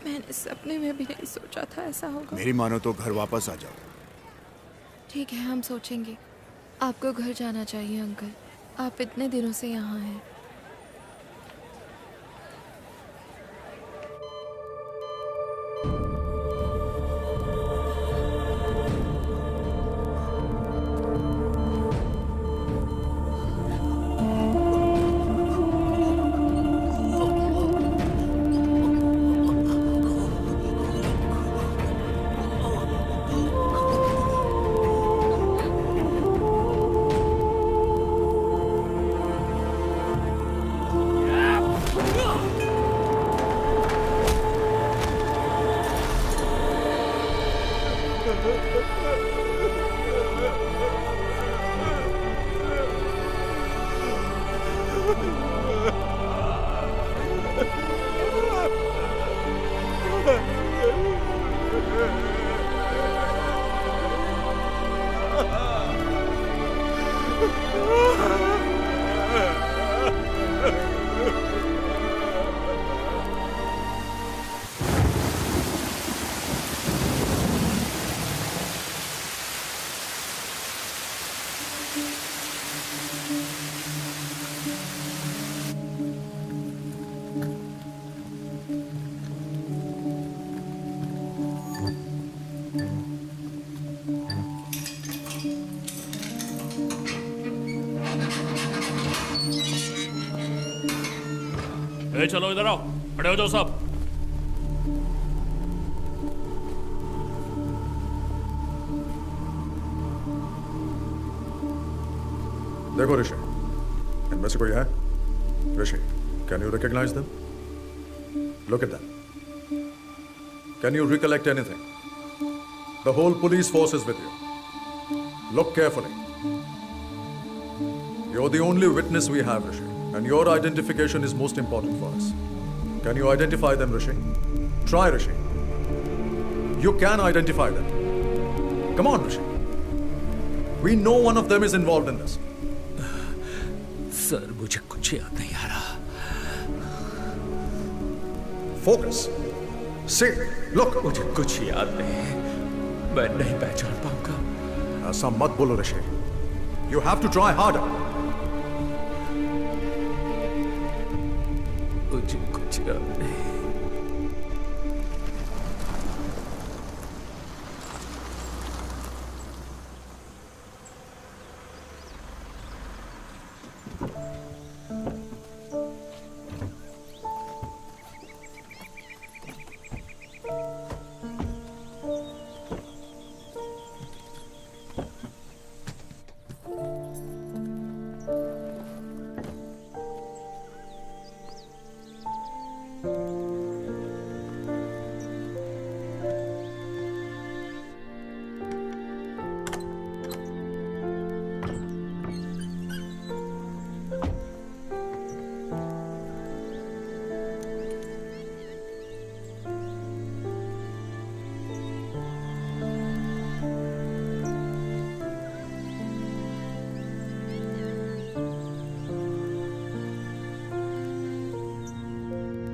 Speaker 10: मैंने सपने में भी नहीं सोचा था ऐसा होगा।
Speaker 5: मेरी मानो तो घर वापस आ जाओ।
Speaker 10: ठीक है, हम सोचेंगे। आपको घर जाना चाहिए अंकल, आप इतने दिनों से यहाँ हैं।
Speaker 20: चलो इधर आओ, खड़े हो जाओ सब।
Speaker 8: देखो ऋषि, इनमें से कोई है? Rishi, can you recognize them? Look at them. Can you recollect anything? The whole police force is with you. Look carefully. You're the only witness we have, Rishi, and your identification is most important for us. Can you identify them, Rishi? Try, Rishi. You can identify them. Come on, Rishi. We know one of them is involved in this.
Speaker 16: Sir, मुझे कुछ याद नहीं आ रहा।
Speaker 8: Focus. See, look.
Speaker 16: मुझे कुछ याद नहीं, मैं नहीं पहचान पाऊंगा।
Speaker 8: ऐसा मत बोलो ऋषि। You have to try harder.
Speaker 16: मुझे कुछ याद नहीं।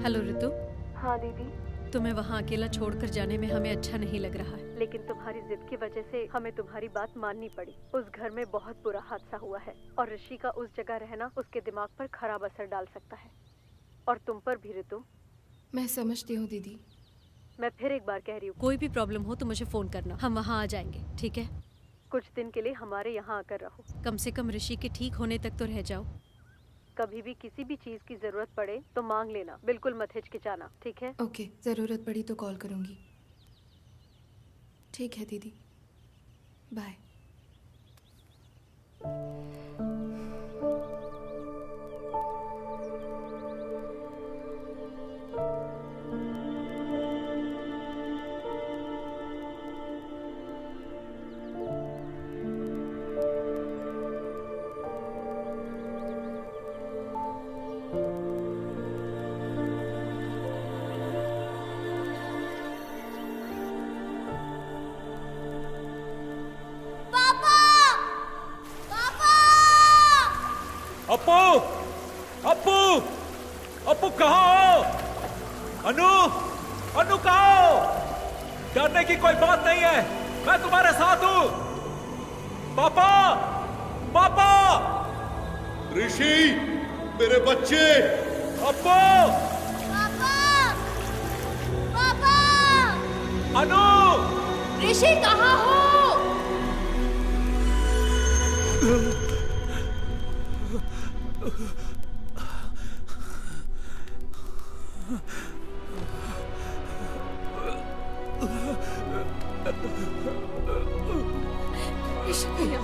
Speaker 4: हेलो रितु।
Speaker 10: हाँ दीदी।
Speaker 4: तुम्हें वहाँ अकेला छोड़कर जाने में हमें अच्छा नहीं लग रहा है, लेकिन तुम्हारी जिद की वजह से हमें तुम्हारी बात माननी पड़ी। उस घर में बहुत बुरा हादसा हुआ है और ऋषि का उस जगह रहना उसके दिमाग पर खराब असर डाल सकता है, और तुम पर भी रितु।
Speaker 10: मैं समझती हूँ दीदी।
Speaker 4: मैं फिर एक बार कह रही हूँ, कोई भी प्रॉब्लम हो तो मुझे फोन करना, हम वहाँ आ जाएंगे, ठीक है? कुछ दिन के लिए हमारे यहाँ आकर रहो, कम से कम ऋषि के ठीक होने तक तो रह जाओ। कभी भी किसी भी चीज की जरूरत पड़े तो मांग लेना, बिल्कुल मत हिचकिचाना, ठीक है?
Speaker 10: ओके, जरूरत पड़ी तो कॉल करूंगी। ठीक है दीदी, बाय।
Speaker 11: पापा
Speaker 16: अप्पू, अप्पू, अप्पू कहाँ हो? अनु, अनु कहाँ हो? डरने की कोई बात नहीं है, मैं तुम्हारे साथ हूँ। पापा, पापा,
Speaker 1: ऋषि, मेरे बच्चे,
Speaker 16: अप्पू,
Speaker 11: पापा, पापा,
Speaker 16: अनु,
Speaker 10: ऋषि कहाँ हो? ऋषि भैया,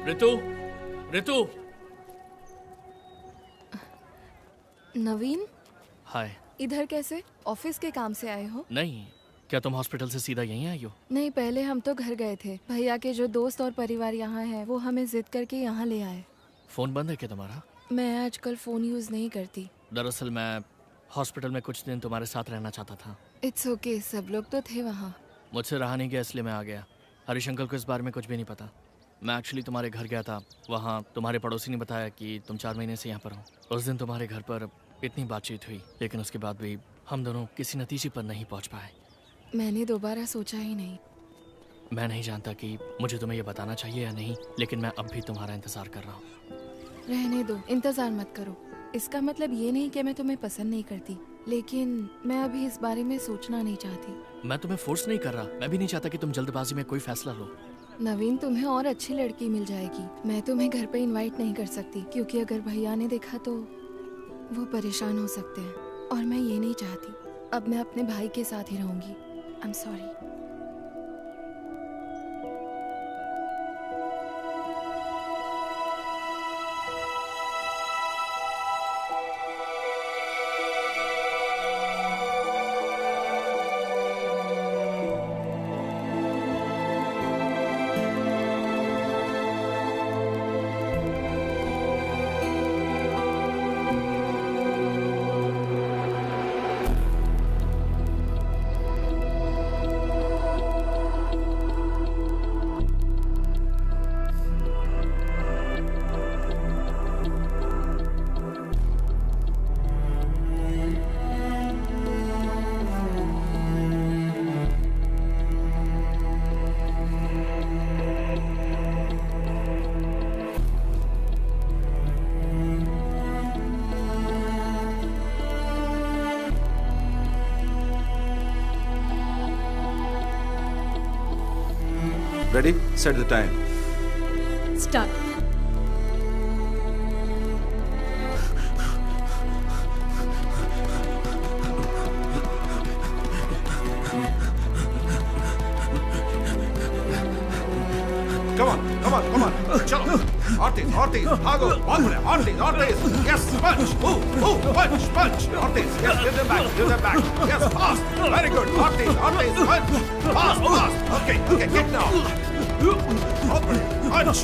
Speaker 18: ऋतु, ऋतु।
Speaker 10: नवीन,
Speaker 18: हाय।
Speaker 10: इधर कैसे? ऑफिस के काम से आए हो?
Speaker 18: नहीं, क्या तुम हॉस्पिटल से सीधा यहीं आई हो?
Speaker 10: नहीं, पहले हम तो घर गए थे। भैया के जो दोस्त और परिवार यहाँ है वो हमें जिद करके यहाँ ले आए।
Speaker 18: फोन बंद है क्या तुम्हारा?
Speaker 10: मैं आजकल फोन यूज नहीं करती।
Speaker 18: दरअसल मैं हॉस्पिटल में कुछ दिन तुम्हारे साथ रहना चाहता था।
Speaker 10: इट्स ओके, सब लोग तो थे वहाँ।
Speaker 18: मुझसे रहा नहीं गया इसलिए मैं आ गया। हरीश अंकल को इस बारे में कुछ भी नहीं पता। मैं एक्चुअली तुम्हारे घर गया था, वहाँ तुम्हारे पड़ोसी ने बताया कि तुम 4 महीने से यहाँ पर हो। उस दिन तुम्हारे घर पर इतनी बातचीत हुई, लेकिन उसके बाद भी हम दोनों किसी नतीजे पर नहीं पहुँच पाए।
Speaker 10: मैंने दोबारा सोचा ही नहीं।
Speaker 18: मैं नहीं जानता कि मुझे तुम्हें ये बताना चाहिए या नहीं, लेकिन मैं अब भी तुम्हारा इंतज़ार कर रहा हूँ।
Speaker 10: रहने दो, इंतज़ार मत करो। इसका मतलब ये नहीं कि मैं तुम्हें पसंद नहीं करती, लेकिन मैं अभी इस बारे में सोचना नहीं चाहती।
Speaker 18: मैं तुम्हें फोर्स नहीं कर रहा, मैं भी नहीं चाहता कि तुम जल्दबाजी में कोई फैसला लो।
Speaker 10: नवीन, तुम्हें और अच्छी लड़की मिल जाएगी। मैं तुम्हें घर पे इनवाइट नहीं कर सकती, क्योंकि अगर भैया ने देखा तो वो परेशान हो सकते हैं, और मैं ये नहीं चाहती। अब मैं अपने भाई के साथ ही रहूंगी। I am sorry.
Speaker 6: Ready? Set the time.
Speaker 10: Start.
Speaker 6: Come on, come on, come on. Chalo. Ortiz, Ortiz, भागो, बहुत बढ़िया. Ortiz, Ortiz. Yes, punch. Move, punch, punch. Ortiz, yes, give them back, give them back. Yes, fast. Very good. Ortiz, Ortiz, punch. Fast, fast. Okay, okay, kick now. बहुत बढ़िया. Punch.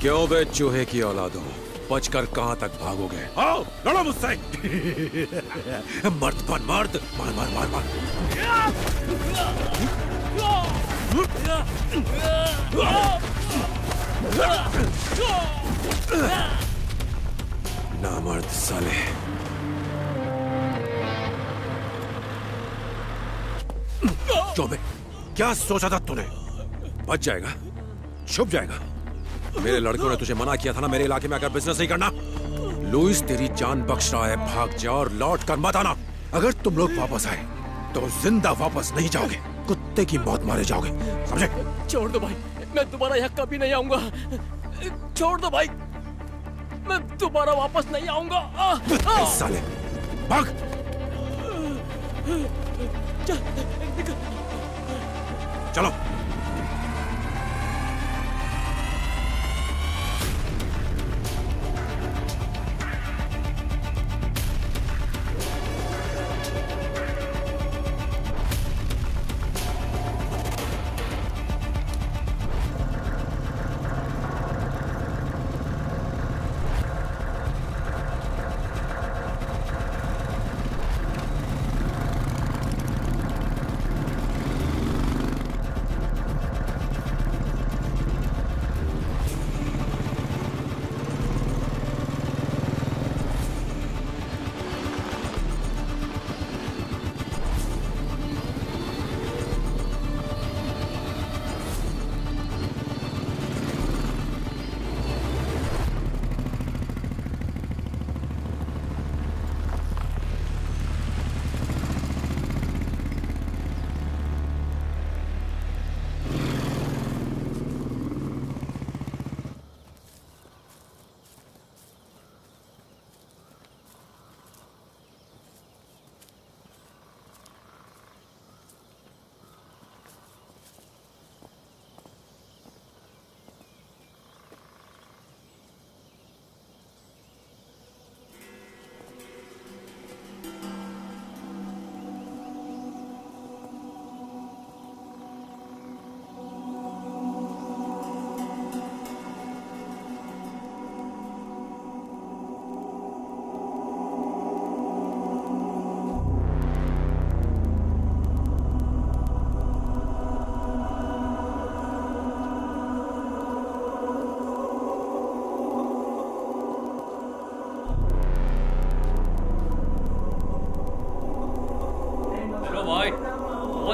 Speaker 19: क्यों बे चूहे की औलादों, बचकर कहां तक भागोगे?
Speaker 6: आओ लड़ो मुझसे।
Speaker 19: मर्द बन मर्द, मार मार मार मार। नामर्द साले। क्यों बे, क्या सोचा था तूने? बच जाएगा, छुप जाएगा। मेरे लड़कों ने तुझे मना किया था ना मेरे इलाके में आकर बिजनेस नहीं करना। लुइस तेरी जान बख्श रहा है, भाग जा और लौट कर मत आना। अगर तुम लोग वापस आए तो जिंदा वापस नहीं जाओगे, कुत्ते की मौत मारे जाओगे, समझे?
Speaker 3: छोड़ दो भाई, मैं दोबारा यहाँ कभी नहीं आऊंगा। छोड़ दो भाई, मैं दोबारा वापस नहीं आऊंगा।
Speaker 19: साले भाग। चलो।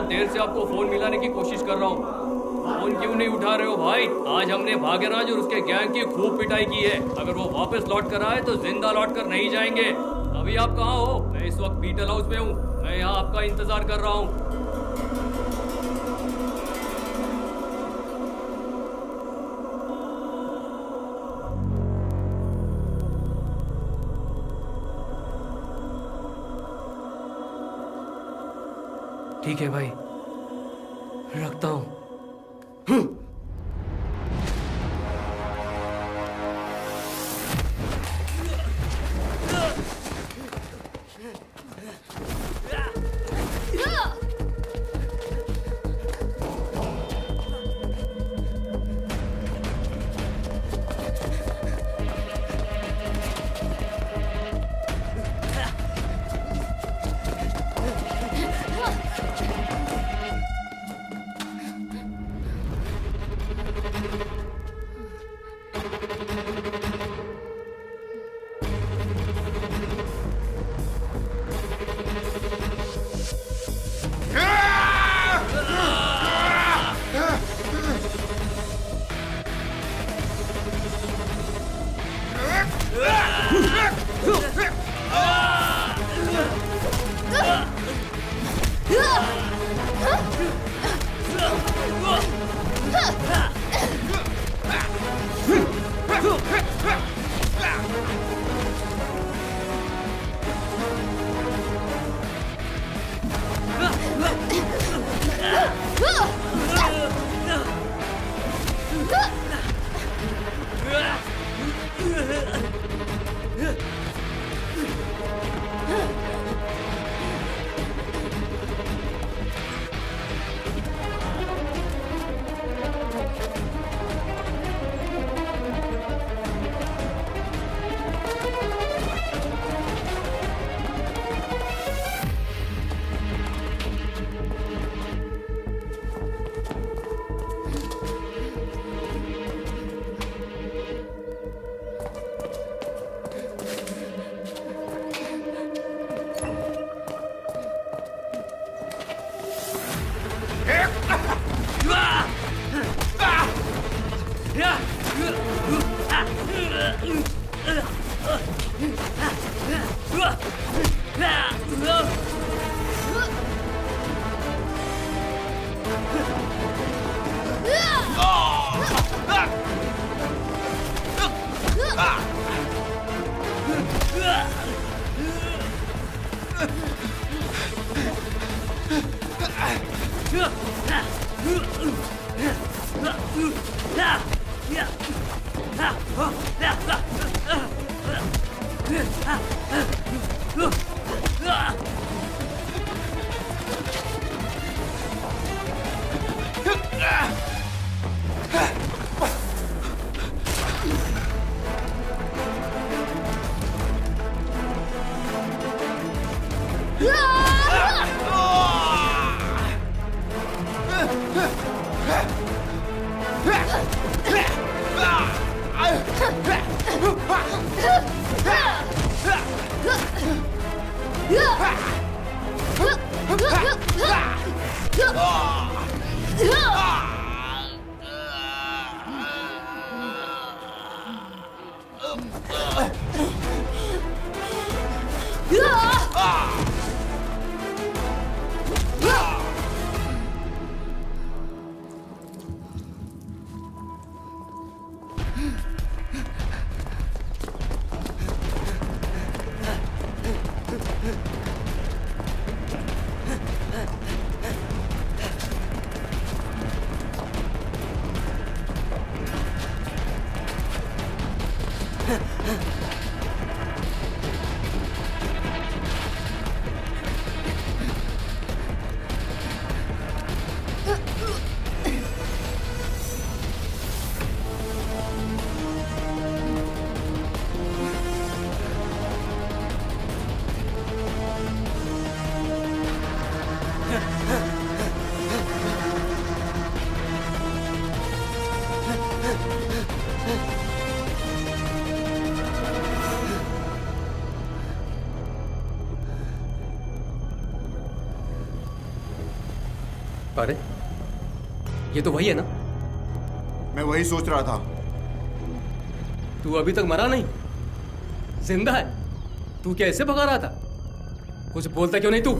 Speaker 2: देर से आपको फोन मिलाने की कोशिश कर रहा हूँ, फोन क्यों नहीं उठा रहे हो भाई? आज हमने भाग्यराज और उसके गैंग की खूब पिटाई की है। अगर वो वापस लौट कर आए तो जिंदा लौट कर नहीं जाएंगे। अभी आप कहाँ हो? मैं इस वक्त बीटल हाउस में हूँ। मैं यहाँ आपका इंतजार कर रहा हूँ। ठीक है भाई, रखता हूँ।
Speaker 21: अरे ये तो वही है ना?
Speaker 5: मैं वही सोच रहा था।
Speaker 21: तू अभी तक मरा नहीं, जिंदा है। तू क्या ऐसे भगा रहा था? कुछ बोलता क्यों नहीं तू?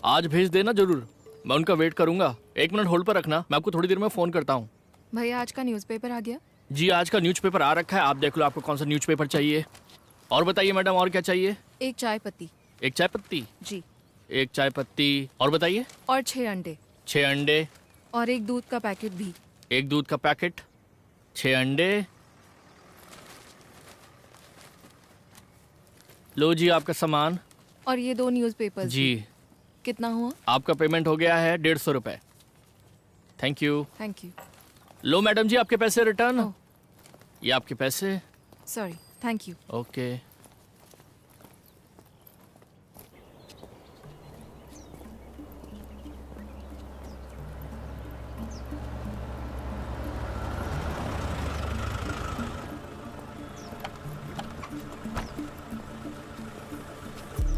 Speaker 18: आज भेज देना जरूर, मैं उनका वेट करूंगा। 1 मिनट होल्ड पर रखना, मैं आपको थोड़ी देर में फोन करता हूँ।
Speaker 10: भैया आज का न्यूज़पेपर आ गया?
Speaker 18: जी आज का न्यूज़पेपर आ रखा है, आप देख लो आपको कौन सा न्यूज़पेपर चाहिए। और बताइए मैडम, और क्या चाहिए?
Speaker 10: 1 चाय पत्ती।
Speaker 18: 1 चाय पत्ती?
Speaker 10: जी।
Speaker 18: 1 चाय पत्ती, और बताइए?
Speaker 10: और 6 अंडे।
Speaker 18: 6 अंडे।
Speaker 10: और 1 दूध का पैकेट भी।
Speaker 18: 1 दूध का पैकेट, 6 अंडे। लो जी आपका सामान।
Speaker 10: और ये 2 न्यूज़पेपर
Speaker 18: जी।
Speaker 10: कितना हुआ?
Speaker 18: आपका पेमेंट हो गया है 150 रुपए। Thank you.
Speaker 10: Thank you.
Speaker 18: लो मैडम जी आपके पैसे रिटर्न। ये आपके पैसे।
Speaker 10: Sorry, thank you.
Speaker 18: ओके।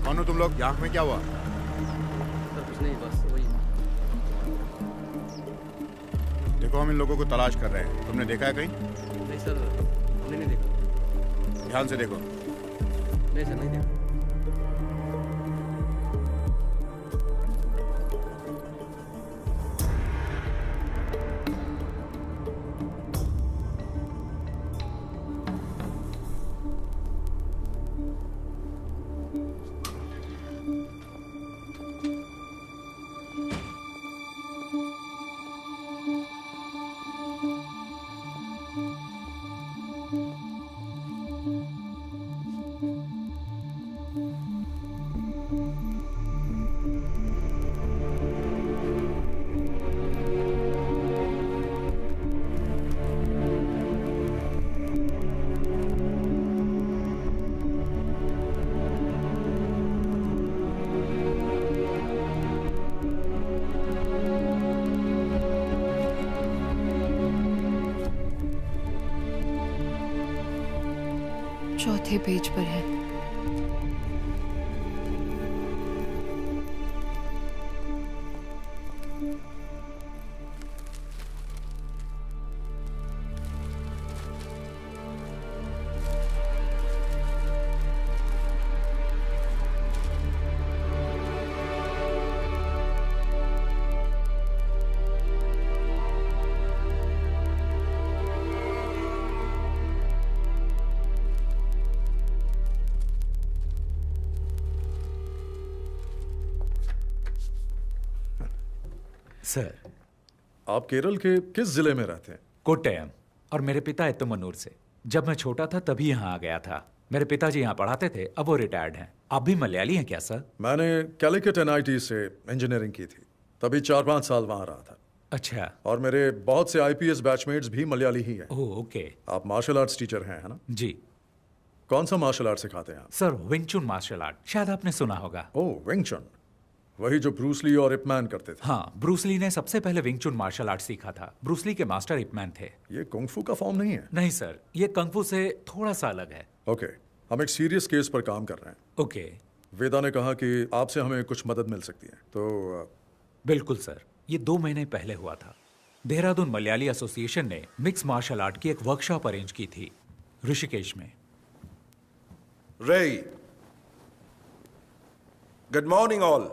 Speaker 5: कौन हो तुम लोग? यहाँ में क्या हुआ?
Speaker 21: सर कुछ नहीं, बस वही।
Speaker 5: देखो हम इन लोगों को तलाश कर रहे हैं, तुमने देखा है कहीं?
Speaker 21: नहीं सर, हमने नहीं देखा।
Speaker 5: ध्यान से देखो।
Speaker 21: नहीं सर, नहीं देखा।
Speaker 10: चौथे पेज पर है।
Speaker 8: सर, आप केरल के किस जिले में रहते हैं?
Speaker 9: कोट्टयम। और मेरे पिता एत्तमनूर से। जब मैं छोटा था तभी यहाँ आ गया था। मेरे पिताजी यहाँ पढ़ाते थे, अब वो रिटायर्ड हैं। आप भी मलयाली हैं क्या सर?
Speaker 8: मैंने कैलिकट NIT से इंजीनियरिंग की थी, तभी 4-5 साल वहाँ रहा था।
Speaker 9: अच्छा।
Speaker 8: और मेरे बहुत से IPS बैचमेट्स भी मलयाली ही हैं।
Speaker 9: Oh okay.
Speaker 8: आप मार्शल आर्ट्स टीचर हैं, है ना?
Speaker 9: जी।
Speaker 8: कौन सा मार्शल आर्ट सिखाते हैं आप?
Speaker 9: सर विंग चुन मार्शल आर्ट, शायद आपने सुना होगा।
Speaker 8: ओह विंग चुन, वही जो ब्रूस ली और इपमैन करते थे।
Speaker 9: हाँ, ब्रूस ली ने सबसे पहले विंग चुन मार्शल आर्ट सीखा था। ब्रूस ली के मास्टर इपमैन थे।
Speaker 8: ये कुंग-फू का फॉर्म नहीं है?
Speaker 9: नहीं सर, ये कुंग-फू से थोड़ा सा अलग है।
Speaker 8: ओके, हम एक सीरियस केस पर काम कर रहे हैं।
Speaker 9: ओके।
Speaker 8: वेदा ने कहा कि आपसे हमें कुछ मदद मिल सकती है, तो
Speaker 9: बिल्कुल सर, ये 2 महीने पहले हुआ था। देहरादून मलयाली एसोसिएशन ने मिक्स मार्शल आर्ट की एक वर्कशॉप अरेंज की थी ऋषिकेश में।
Speaker 6: रे, गुड मॉर्निंग ऑल।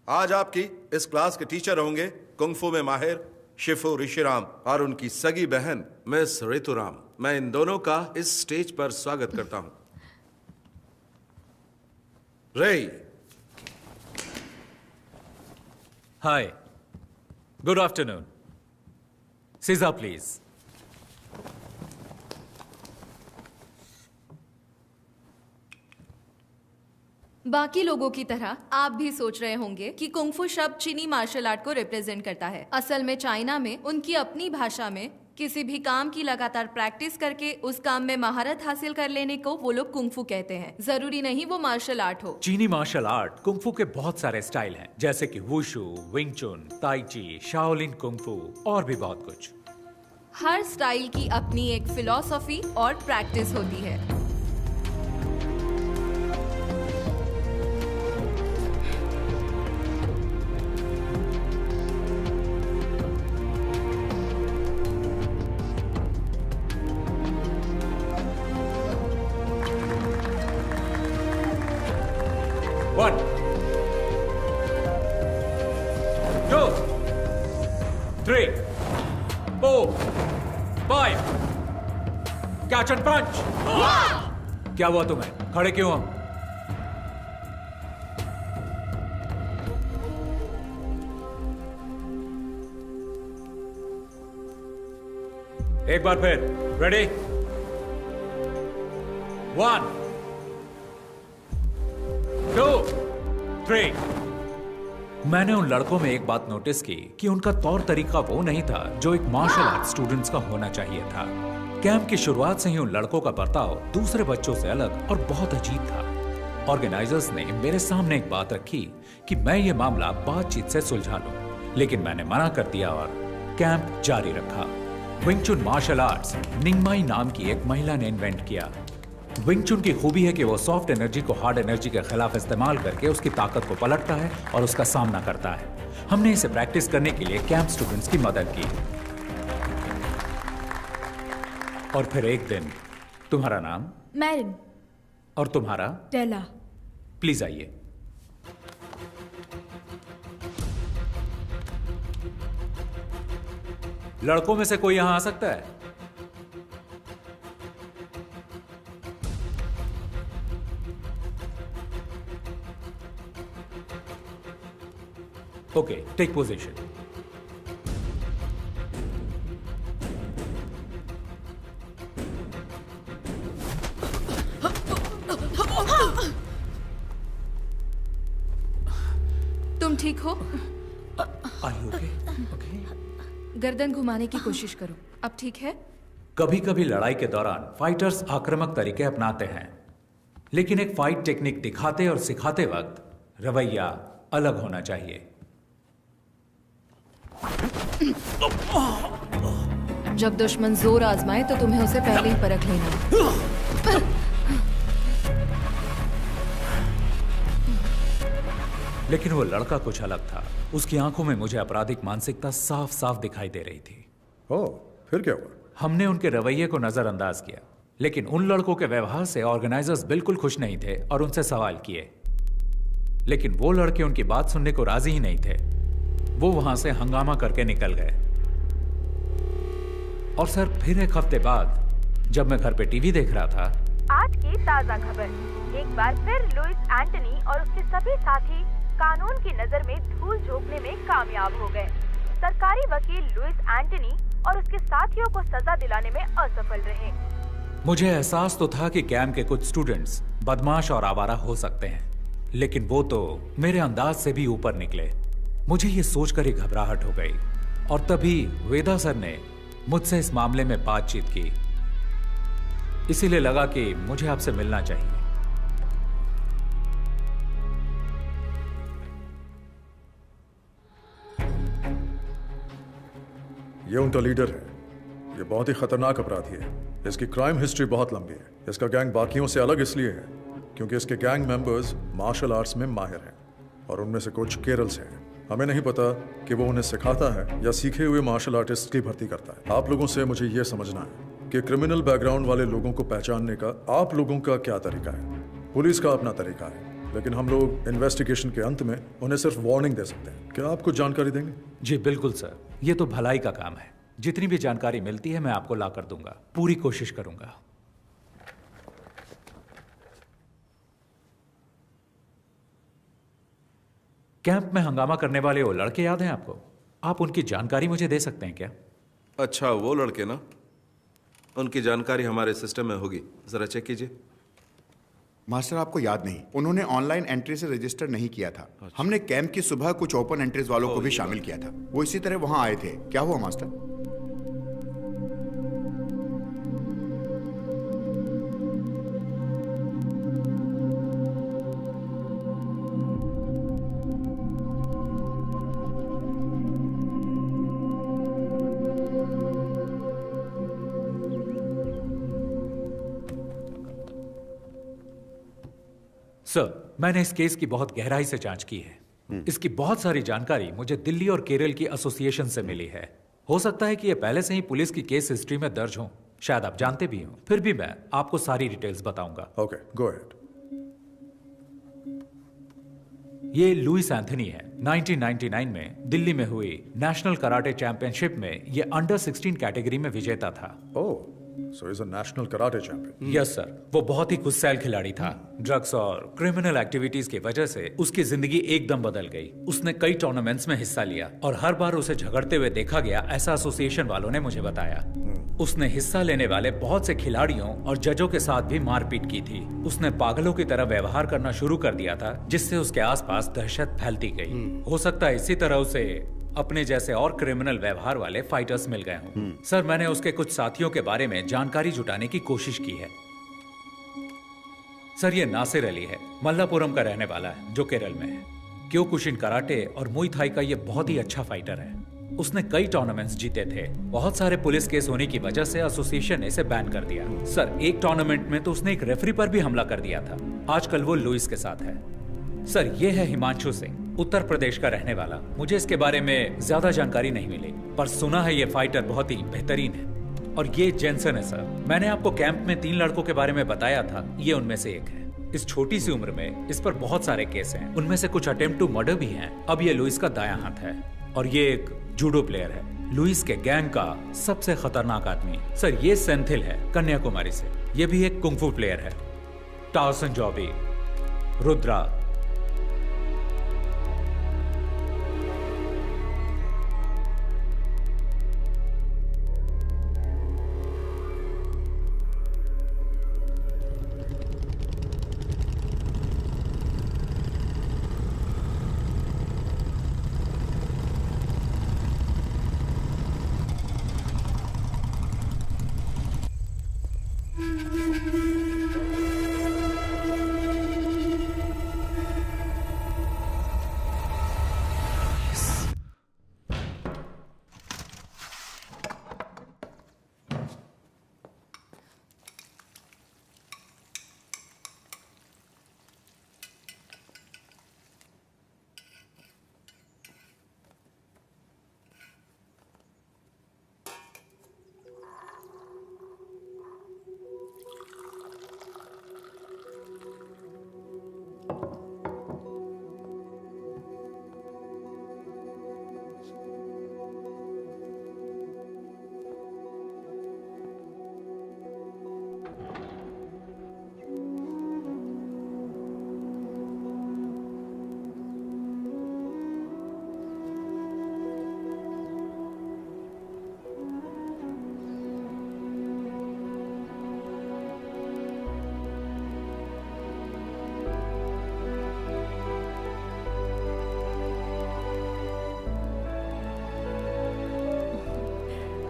Speaker 6: आज आपकी इस क्लास के टीचर होंगे कुंग-फू में माहिर शिफू ऋषिराम और उनकी सगी बहन मिस ऋतुराम। मैं इन दोनों का इस स्टेज पर स्वागत करता हूं। रे।
Speaker 9: हाय, गुड आफ्टरनून। सीजा प्लीज।
Speaker 7: बाकी लोगों की तरह आप भी सोच रहे होंगे कि कुंग-फू शब्द चीनी मार्शल आर्ट को रिप्रेजेंट करता है। असल में चाइना में उनकी अपनी भाषा में किसी भी काम की लगातार प्रैक्टिस करके उस काम में महारत हासिल कर लेने को वो लोग कुंग-फू कहते हैं। जरूरी नहीं वो मार्शल आर्ट हो।
Speaker 9: चीनी मार्शल आर्ट कुंग-फू के बहुत सारे स्टाइल हैं, जैसे कि वुशु, विंग चुन, ताई ची, शाओलिन कुंग-फू और भी बहुत कुछ।
Speaker 7: हर स्टाइल की अपनी एक फिलॉसफी और प्रैक्टिस होती है।
Speaker 9: 3, 4, 5. Catch and punch. क्या हुआ तुम्हें? खड़े क्यों हो? एक बार फिर. रेडी? 1, 2, 3. मैंने उन लड़कों में एक बात नोटिस की कि उनका तौर तरीका वो नहीं था जो एक मार्शल आर्ट स्टूडेंट्स का होना चाहिए था. कैंप की शुरुआत से ही उन लड़कों का बर्ताव दूसरे बच्चों से अलग और बहुत अजीब था. ऑर्गेनाइजर्स ने मेरे सामने एक बात रखी कि मैं ये मामला बातचीत से सुलझा लूं, लेकिन मैंने मना कर दिया और कैंप जारी रखा. विंग चुन मार्शल आर्ट्स निंगमाई नाम की एक महिला ने इन्वेंट किया. विंग चुन की खूबी है कि वो सॉफ्ट एनर्जी को हार्ड एनर्जी के खिलाफ इस्तेमाल करके उसकी ताकत को पलटता है और उसका सामना करता है. हमने इसे प्रैक्टिस करने के लिए कैंप स्टूडेंट्स की मदद की. और फिर एक दिन. तुम्हारा नाम?
Speaker 7: मैरिन.
Speaker 9: और तुम्हारा?
Speaker 7: टेला.
Speaker 9: प्लीज आइए. लड़कों में से कोई यहां आ सकता है? Okay, take position.
Speaker 10: तुम ठीक हो?
Speaker 9: ओके.
Speaker 10: गर्दन घुमाने की कोशिश करो. अब ठीक है?
Speaker 9: कभी कभी लड़ाई के दौरान फाइटर्स आक्रामक तरीके अपनाते हैं, लेकिन एक फाइट टेक्निक दिखाते और सिखाते वक्त रवैया अलग होना चाहिए.
Speaker 10: जब दुश्मन जोर आजमाए तो तुम्हें उसे पहले ही परख लेना.
Speaker 9: लेकिन वो लड़का कुछ अलग था. उसकी आंखों में मुझे आपराधिक मानसिकता साफ साफ दिखाई दे रही थी.
Speaker 8: ओह, फिर क्या हुआ?
Speaker 9: हमने उनके रवैये को नजरअंदाज किया, लेकिन उन लड़कों के व्यवहार से ऑर्गेनाइजर्स बिल्कुल खुश नहीं थे और उनसे सवाल किए. लेकिन वो लड़के उनकी बात सुनने को राजी ही नहीं थे. वो वहां से हंगामा करके निकल गए. और सर, फिर एक हफ्ते बाद जब मैं घर पे टीवी देख रहा था.
Speaker 14: आज की ताजा खबर. एक बार फिर लुइस एंटनी और उसके सभी साथी कानून की नजर में धूल झोंकने में कामयाब हो गए. सरकारी वकील लुइस एंटनी और उसके साथियों को सजा दिलाने में असफल रहे.
Speaker 9: मुझे एहसास तो था कि कैंप के कुछ स्टूडेंट्स बदमाश और आवारा हो सकते हैं, लेकिन वो तो मेरे अंदाज से भी ऊपर निकले. मुझे ये सोचकर ही घबराहट हो गई. और तभी वेदा सर ने मुझसे इस मामले में बातचीत की. इसीलिए लगा कि मुझे आपसे मिलना चाहिए.
Speaker 8: ये उनका लीडर है. ये बहुत ही खतरनाक अपराधी है. इसकी क्राइम हिस्ट्री बहुत लंबी है. इसका गैंग बाकियों से अलग इसलिए है क्योंकि इसके गैंग मेंबर्स मार्शल आर्ट्स में माहिर हैं और उनमें से कुछ केरल से हैं. हमें नहीं पता कि वो उन्हें सिखाता है या सीखे हुए मार्शल आर्टिस्ट की भर्ती करता है. आप लोगों से मुझे ये समझना है कि क्रिमिनल बैकग्राउंड वाले लोगों को पहचानने का आप लोगों का क्या तरीका है. पुलिस का अपना तरीका है, लेकिन हम लोग इन्वेस्टिगेशन के अंत में उन्हें सिर्फ वार्निंग दे सकते हैं. क्या आप कुछ जानकारी देंगे?
Speaker 9: जी बिल्कुल सर, ये तो भलाई का काम है. जितनी भी जानकारी मिलती है मैं आपको ला कर दूंगा. पूरी कोशिश करूंगा. कैंप में हंगामा करने वाले वो लड़के याद हैं आपको? आप उनकी जानकारी मुझे दे सकते हैं क्या?
Speaker 22: अच्छा, वो लड़के ना, उनकी जानकारी हमारे सिस्टम में होगी. जरा चेक कीजिए.
Speaker 5: मास्टर, आपको याद नहीं, उन्होंने ऑनलाइन एंट्री से रजिस्टर नहीं किया था. हमने कैंप की सुबह कुछ ओपन एंट्रीज वालों को भी शामिल किया था. वो इसी तरह वहां आए थे. क्या हुआ मास्टर?
Speaker 9: सर, मैंने इस केस की बहुत गहराई से जांच की है. इसकी बहुत सारी जानकारी मुझे दिल्ली और केरल की एसोसिएशन से मिली है. हो सकता है कि ये पहले से ही पुलिस की केस हिस्ट्री में दर्ज हो. शायद आप जानते भी हो. फिर भी मैं आपको सारी डिटेल्स बताऊंगा.
Speaker 8: Okay, go ahead.
Speaker 9: ये लुइस एंथनी है. 1999 में दिल्ली में हुई नेशनल कराटे चैंपियनशिप में ये अंडर 16 कैटेगरी में विजेता था।
Speaker 8: Oh, so he's a national karate champion.
Speaker 9: Yes sir, वो बहुत ही गुस्सैल खिलाड़ी था। ड्रग्स और क्रिमिनल एक्टिविटीज की वजह से उसकी जिंदगी एकदम बदल गई। उसने कई टूर्नामेंट्स में हिस्सा लिया और हर बार उसे झगड़ते हुए देखा गया, ऐसा एसोसिएशन वालों ने मुझे बताया। उसने हिस्सा लेने वाले बहुत से खिलाड़ियों और जजों के साथ भी मारपीट की थी। उसने पागलों की तरह व्यवहार करना शुरू कर दिया था, जिससे उसके आसपास दहशत फैलती गई। हो सकता है इसी तरह उसे अपने जैसे और क्रिमिनल व्यवहार वाले फाइटर्स मिल गए हों। सर, मैंने उसके कुछ साथियों के बारे में जानकारी जुटाने की कोशिश की है। सर, ये नासिर अली है, मल्लापुरम का रहने वाला है, जो केरल में है। क्योकुशिन कराटे और मुई थाई का ये बहुत ही अच्छा फाइटर है। उसने कई टूर्नामेंट्स जीते थे। बहुत सारे पुलिस केस होने की वजह से एसोसिएशन ने इसे बैन कर दिया। सर, एक टूर्नामेंट में तो उसने एक रेफरी पर भी हमला कर दिया था। आजकल वो लुइस के साथ है। सर, ये है हिमांशु सिंह, उत्तर प्रदेश का रहने वाला। मुझे इसके बारे में ज्यादा जानकारी नहीं मिली, पर सुना है ये फाइटर बहुत ही बेहतरीन है। और ये जेंसन है सर। मैंने आपको कैंप में 3 लड़कों के बारे में बताया था, ये उनमें से एक है। इस छोटी सी उम्र में इस पर बहुत सारे केस हैं, उनमें से कुछ अटेम्प्ट टू मर्डर भी हैं। अब ये लुइस का दायां हाथ है और ये एक जूडो प्लेयर है। लुइस के गैंग का सबसे खतरनाक आदमी सर ये सेंथिल है, कन्याकुमारी से। ये भी एक कुंग फू प्लेयर है। टाउसन जॉबी, रुद्रा।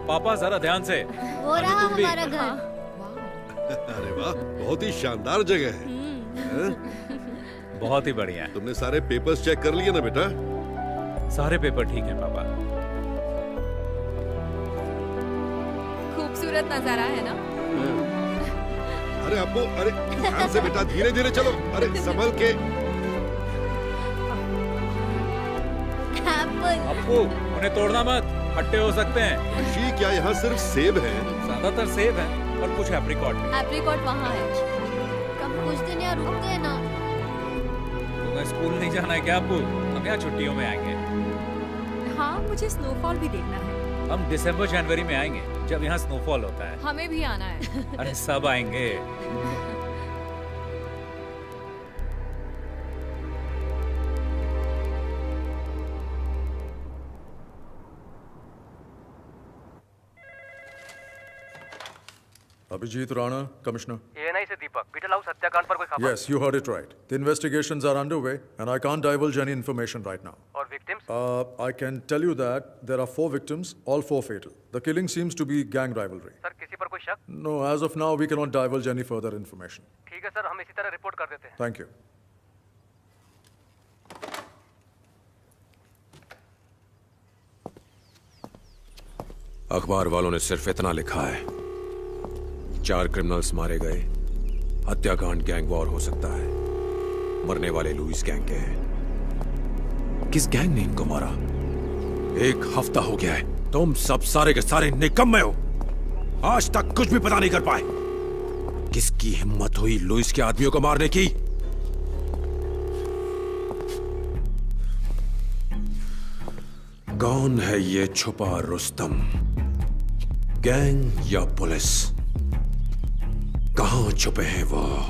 Speaker 9: पापा जरा ध्यान से।
Speaker 12: वो रहा हमारा घर।
Speaker 1: अरे वाह, बहुत ही शानदार जगह है।
Speaker 9: बहुत ही बढ़िया।
Speaker 1: तुमने सारे पेपर्स चेक कर लिए ना बेटा?
Speaker 9: सारे पेपर ठीक हैं पापा।
Speaker 10: खूबसूरत नजारा है ना?
Speaker 1: अरे अप्पू, अरे ध्यान से बेटा, धीरे धीरे चलो। अरे संभल के।
Speaker 9: अप्पू, उन्हें तोड़ना मत, खट्टे हो सकते हैं।
Speaker 1: ऋषि, क्या यहाँ सिर्फ सेब है?
Speaker 9: ज्यादातर सेब है और कुछ एप्रिकॉट भी।
Speaker 10: एप्रिकॉट वहाँ है।
Speaker 12: कम कुछ दिन यहाँ रुकते हैं ना।
Speaker 9: तुम्हें स्कूल नहीं जाना है क्या अप्पू? हम यहाँ छुट्टियों में आएंगे।
Speaker 10: हाँ, मुझे स्नोफॉल भी देखना है।
Speaker 9: हम दिसंबर जनवरी में आएंगे, जब यहाँ स्नोफॉल होता है।
Speaker 10: हमें भी आना है।
Speaker 9: अरे सब आएंगे।
Speaker 8: Abhijit Rana, Commissioner.
Speaker 13: ANI से दीपक, बीटल हाउस हत्याकांड पर कोई खबर?
Speaker 8: Yes, you heard it right. The investigations are underway, and I can't divulge any information right now.
Speaker 13: और victims?
Speaker 8: I can tell you that there are 4 victims, all 4 fatal. The killing seems to be gang rivalry.
Speaker 13: Sir, किसी पर कोई शक?
Speaker 8: No, as of now, we cannot divulge any further information.
Speaker 13: ठीक है सर, हम इसी तरह रिपोर्ट कर देते हैं।
Speaker 8: Thank you.
Speaker 19: अखबार वालों ने सिर्फ इतना लिखा है, 4 क्रिमिनल्स मारे गए, हत्याकांड गैंग वॉर हो सकता है, मरने वाले लुइस गैंग के हैं। किस गैंग ने इनको मारा? 1 हफ्ता हो गया है, तुम सब सारे के सारे निकम्मे हो, आज तक कुछ भी पता नहीं कर पाए। किसकी हिम्मत हुई लुइस के आदमियों को मारने की? कौन है ये छुपा रुस्तम? गैंग या पुलिस? कहां छुपे हैं वो?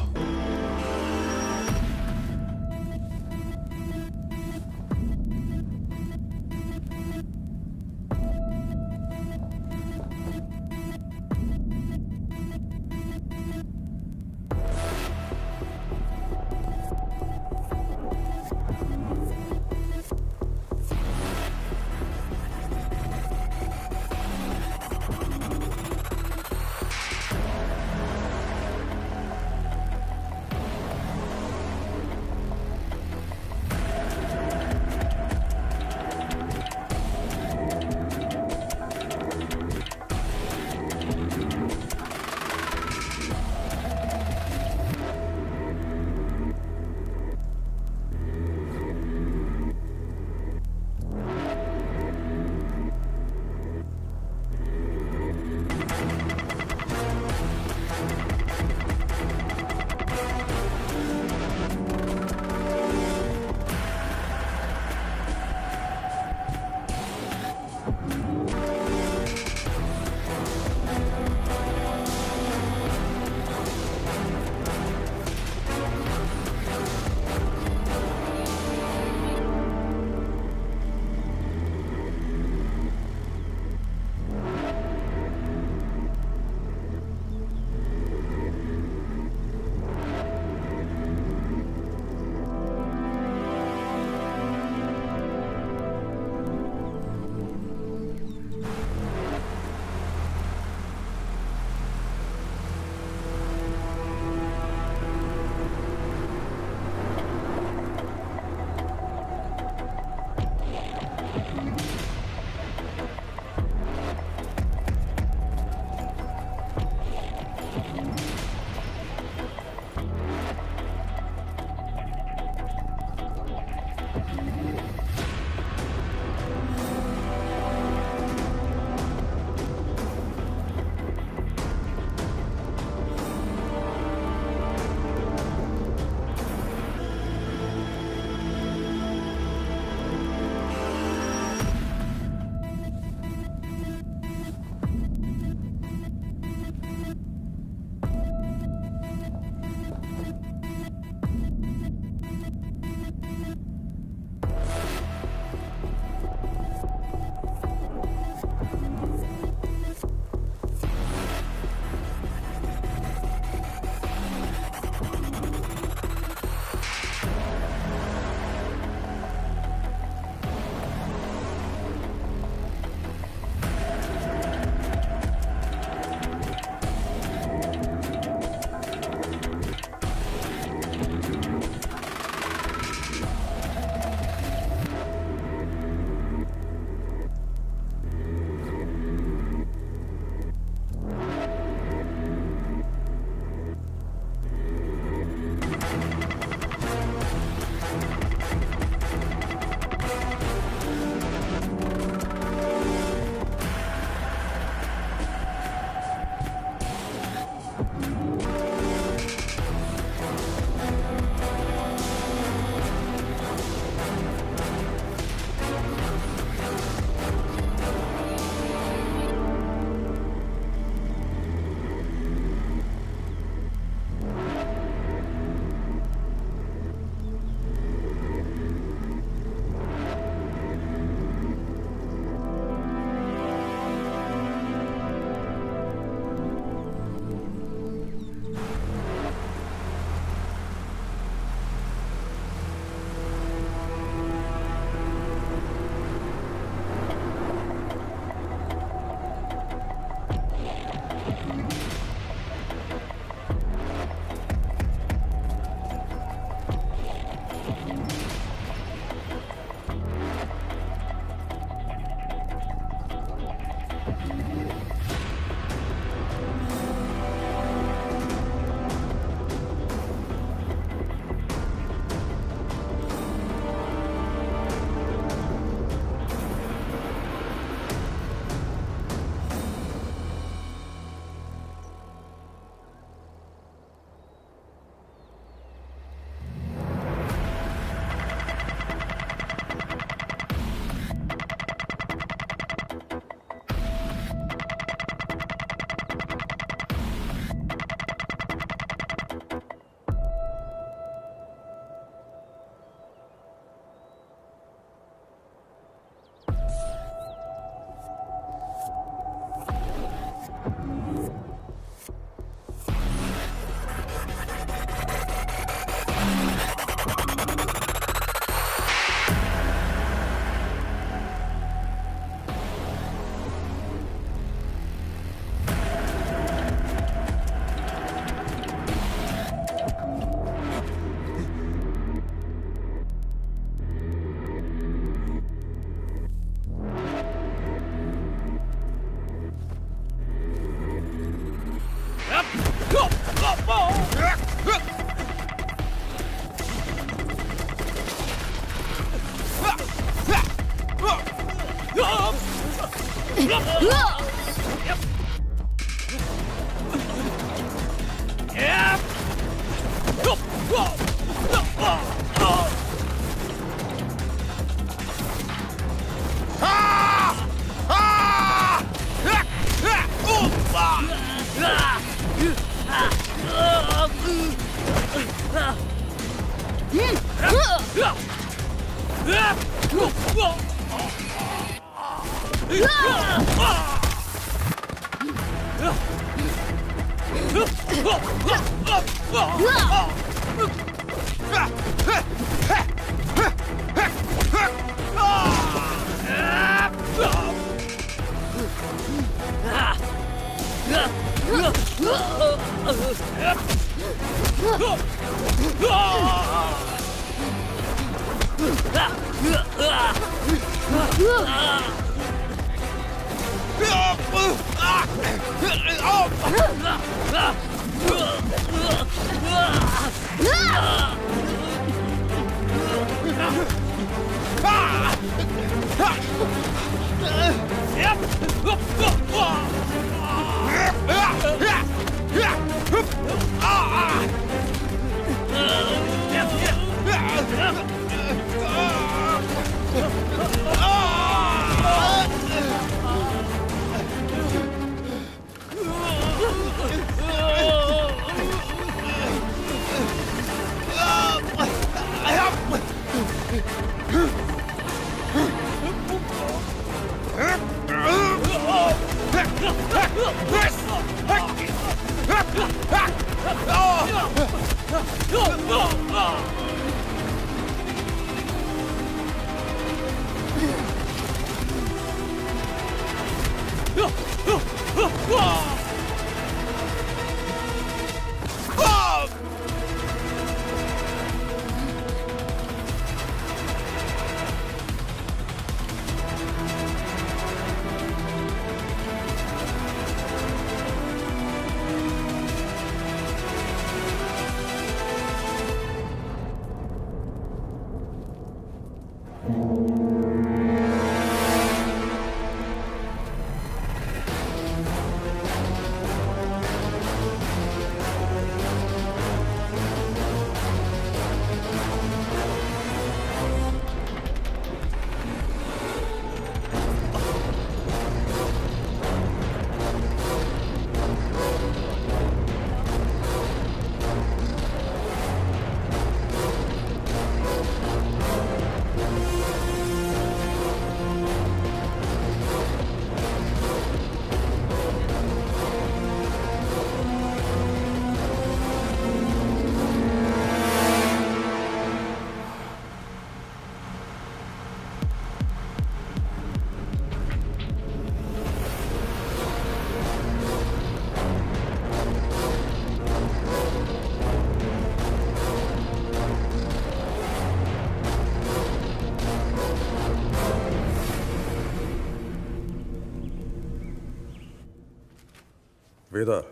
Speaker 8: Veda,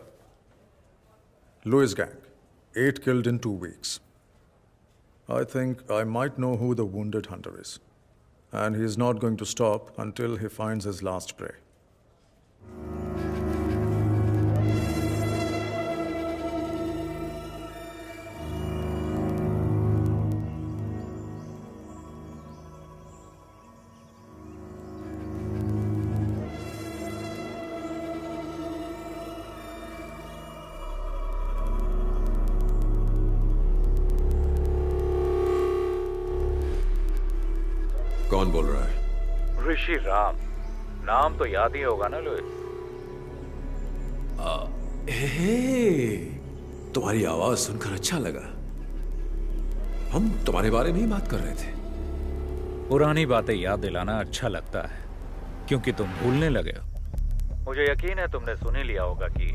Speaker 8: Lewis gang, 8 killed in 2 weeks. I think I might know who the wounded hunter is. And he is not going to stop until he finds his last prey.
Speaker 19: कौन बोल रहा है?
Speaker 16: ऋषि राम। नाम तो याद ही होगा ना लुइस?
Speaker 19: तुम्हारी आवाज सुनकर अच्छा लगा। हम तुम्हारे बारे में ही बात कर रहे थे।
Speaker 9: पुरानी बातें याद दिलाना अच्छा लगता है, क्योंकि तुम भूलने लगे हो।
Speaker 16: मुझे यकीन है तुमने सुन ही लिया होगा कि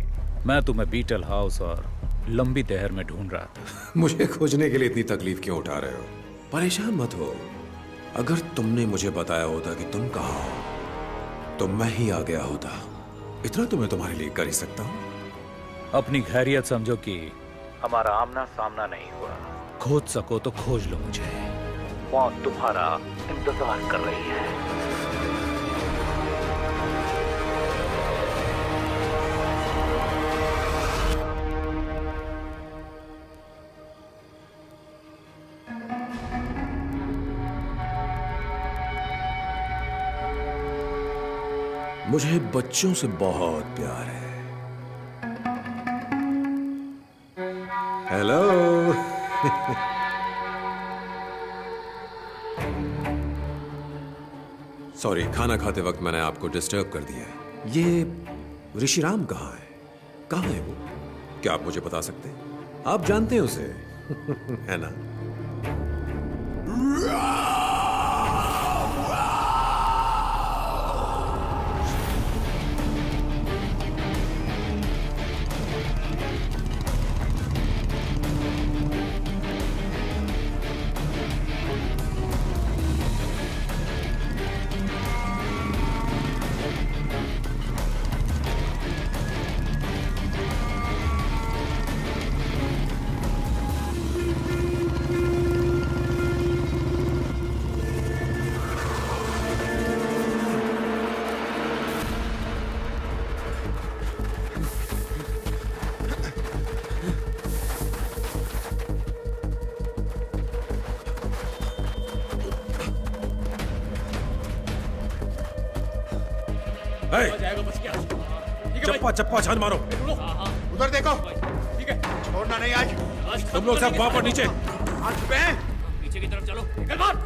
Speaker 9: मैं तुम्हें बीटल हाउस और लंबी तहर में ढूंढ रहा था।
Speaker 19: मुझे खोजने के लिए इतनी तकलीफ क्यों उठा रहे हो? परेशान मत हो। अगर तुमने मुझे बताया होता कि तुम कहाँ हो तो मैं ही आ गया होता। इतना तो मैं तुम्हारे लिए कर ही सकता हूँ।
Speaker 9: अपनी खैरियत समझो कि
Speaker 16: हमारा आमना सामना नहीं हुआ।
Speaker 9: खोज सको तो खोज लो मुझे।
Speaker 16: मौत तुम्हारा इंतजार कर रही है।
Speaker 19: मुझे बच्चों से बहुत प्यार है। हेलो। सॉरी, खाना खाते वक्त मैंने आपको डिस्टर्ब कर दिया है। ये ऋषिराम कहाँ है? कहाँ है वो? क्या आप मुझे बता सकते हैं? आप जानते हैं उसे है ना?
Speaker 6: चप्पा चप्पा छान मारो।
Speaker 5: उधर देखो।
Speaker 21: ठीक है,
Speaker 5: छोड़ना नहीं आज।
Speaker 6: तुम लोग सब वहां पर नीचे।
Speaker 18: पीछे की तरफ चलो।
Speaker 21: निकल बाहर।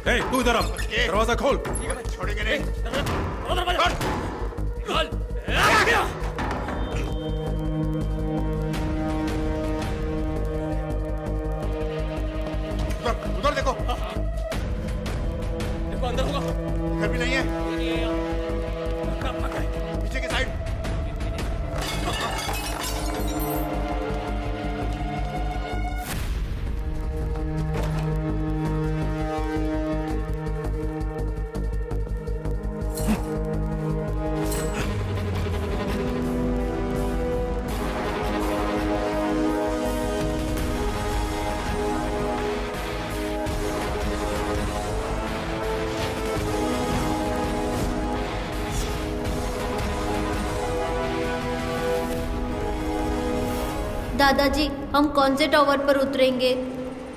Speaker 6: ए, तू इधर आ। दरवाजा खोल।
Speaker 5: छोड़ेंगे नहीं। उधर देखो।
Speaker 21: देखो अंदर होगा।
Speaker 5: घर भी नहीं है। पीछे की साइड।
Speaker 12: दादाजी, हम कौन से टावर पर उतरेंगे?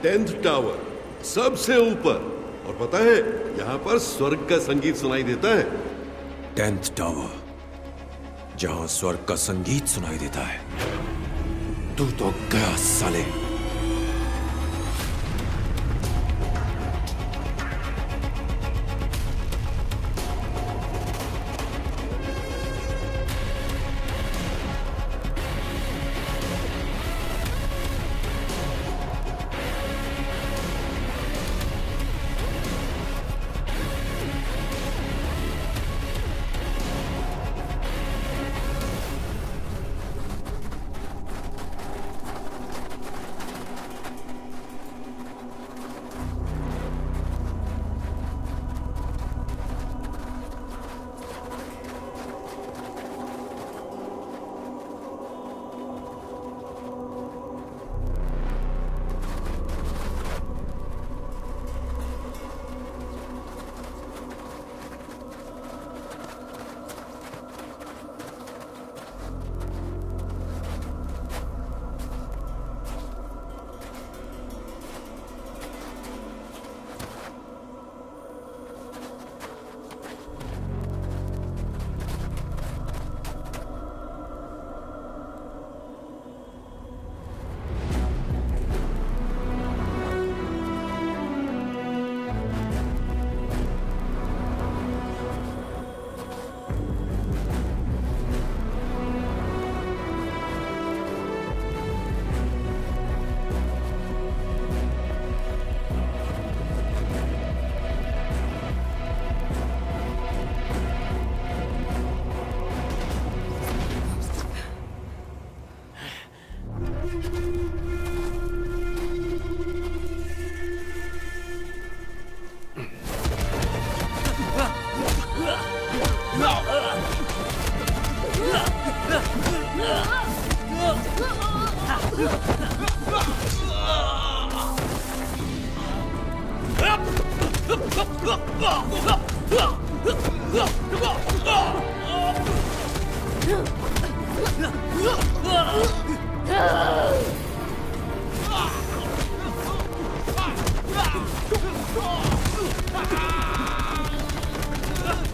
Speaker 1: 10th टावर, सबसे ऊपर। और पता है, यहाँ पर स्वर्ग का संगीत सुनाई देता है।
Speaker 19: 10th टावर, जहां स्वर्ग का संगीत सुनाई देता है। तू तो गया साले।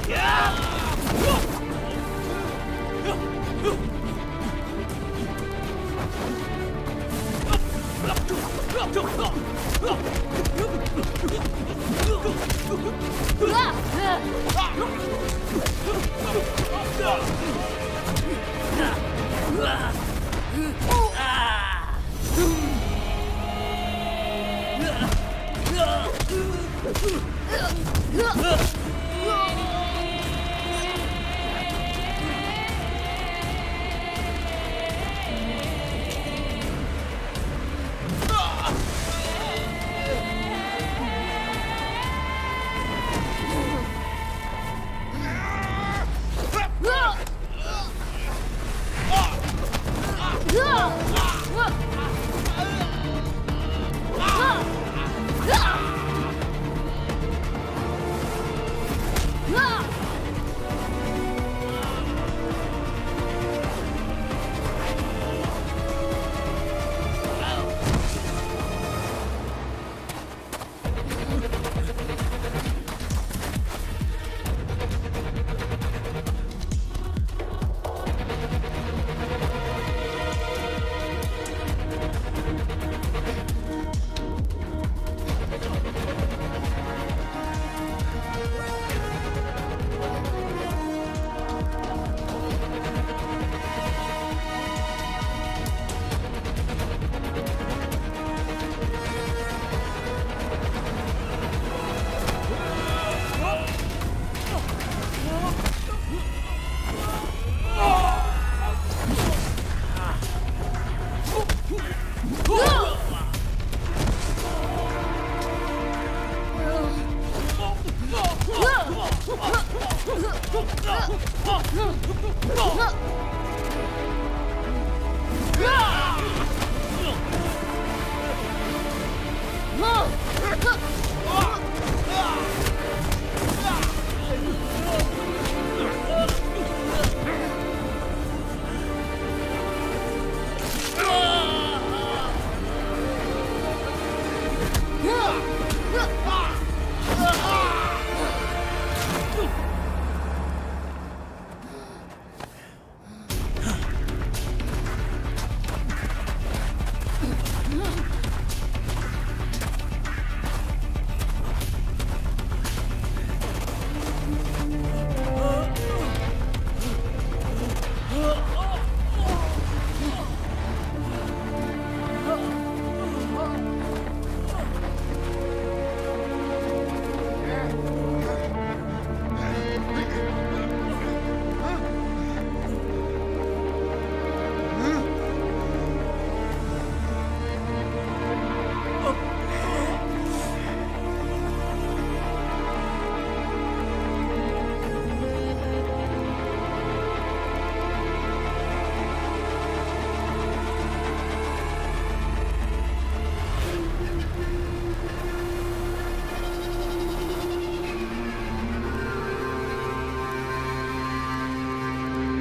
Speaker 3: Yeah!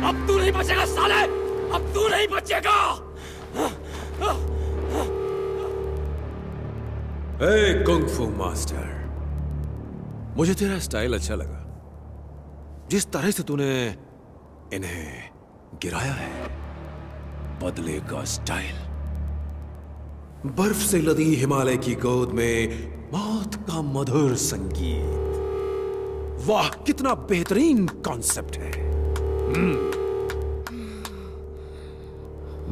Speaker 3: अब तू नहीं बचेगा साले, अब तू नहीं बचेगा।
Speaker 19: ए कुंग-फू मास्टर, मुझे तेरा स्टाइल अच्छा लगा। जिस तरह से तूने इन्हें गिराया है, बदले का स्टाइल। बर्फ से लदी हिमालय की गोद में मौत का मधुर संगीत। वाह, कितना बेहतरीन कॉन्सेप्ट है।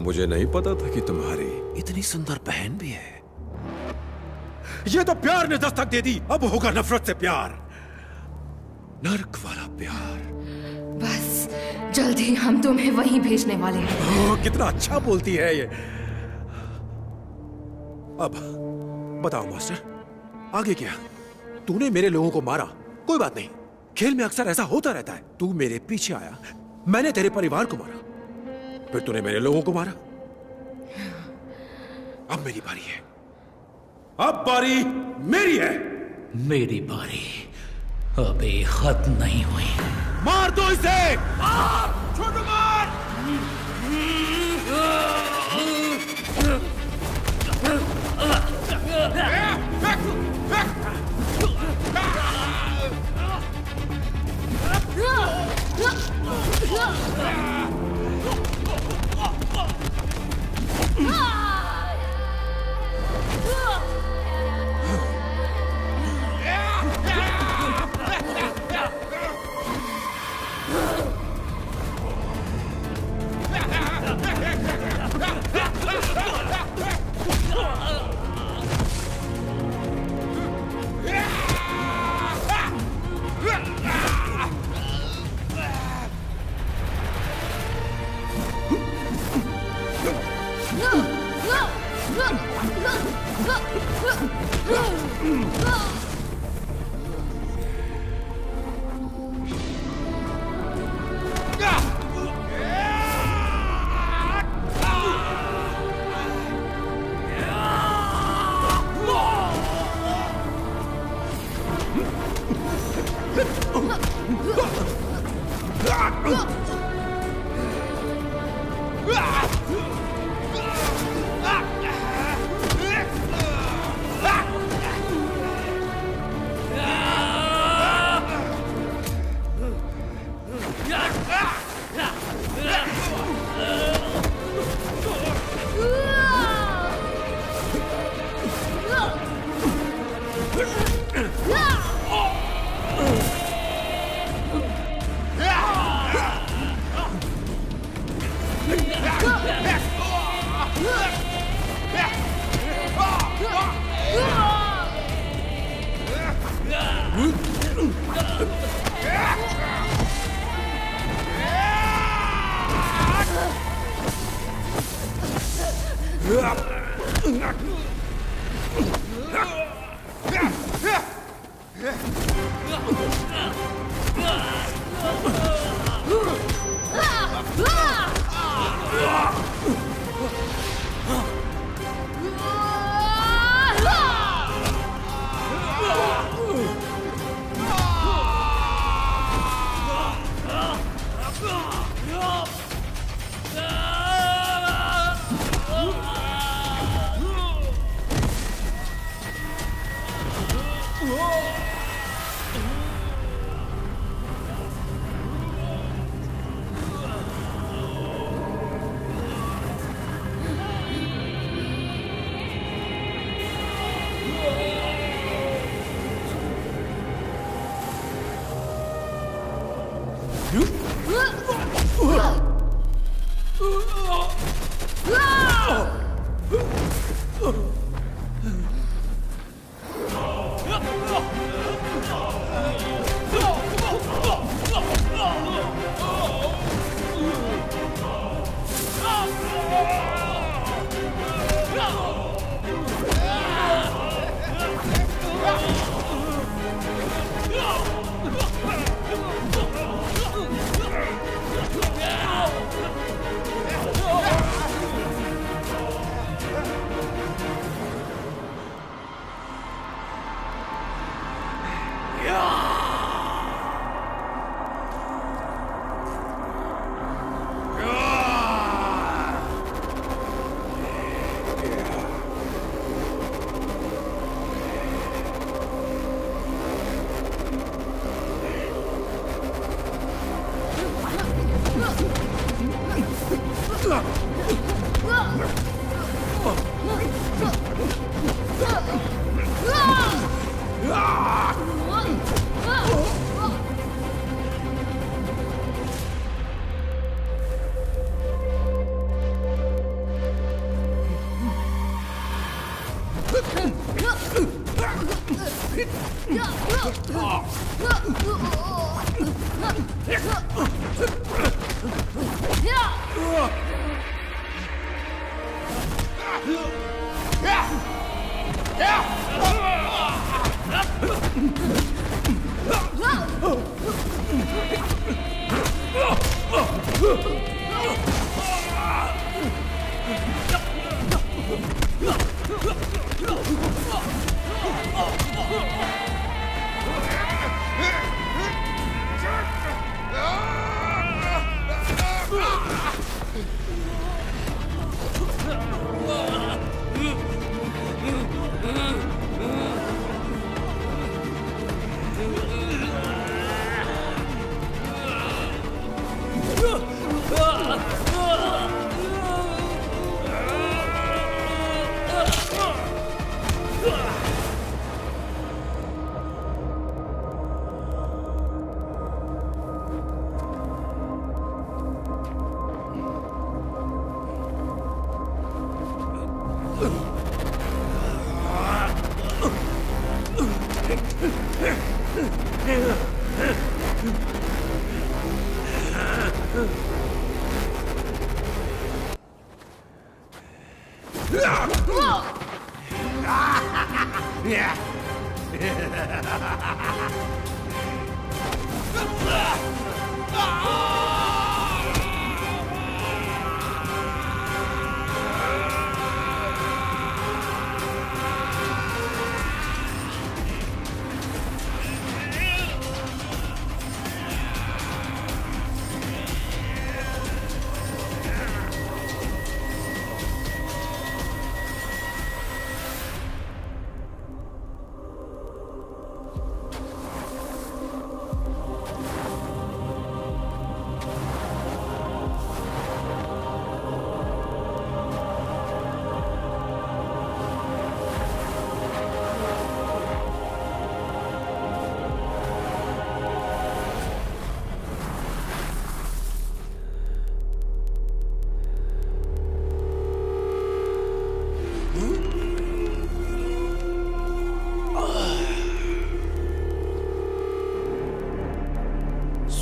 Speaker 19: मुझे नहीं पता था कि तुम्हारी इतनी सुंदर बहन भी है।
Speaker 6: ये तो प्यार ने दस्तक दे दी, अब होगा नफरत से प्यार।
Speaker 19: नर्क वाला प्यार।
Speaker 10: बस जल्द ही हम तुम्हें वहीं भेजने वाले हैं।
Speaker 6: कितना अच्छा बोलती है ये। अब बताओ मास्टर, आगे क्या? तूने मेरे लोगों को मारा, कोई बात नहीं, खेल में अक्सर ऐसा होता रहता है। तू मेरे पीछे आया, मैंने तेरे परिवार को मारा, फिर तूने मेरे लोगों को मारा। अब मेरी बारी है, अब बारी मेरी है।
Speaker 9: मेरी बारी अभी खत्म नहीं हुई।
Speaker 6: मार दो इसे, मार, छोटू मार।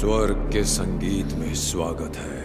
Speaker 19: स्वर्ग के संगीत में स्वागत है।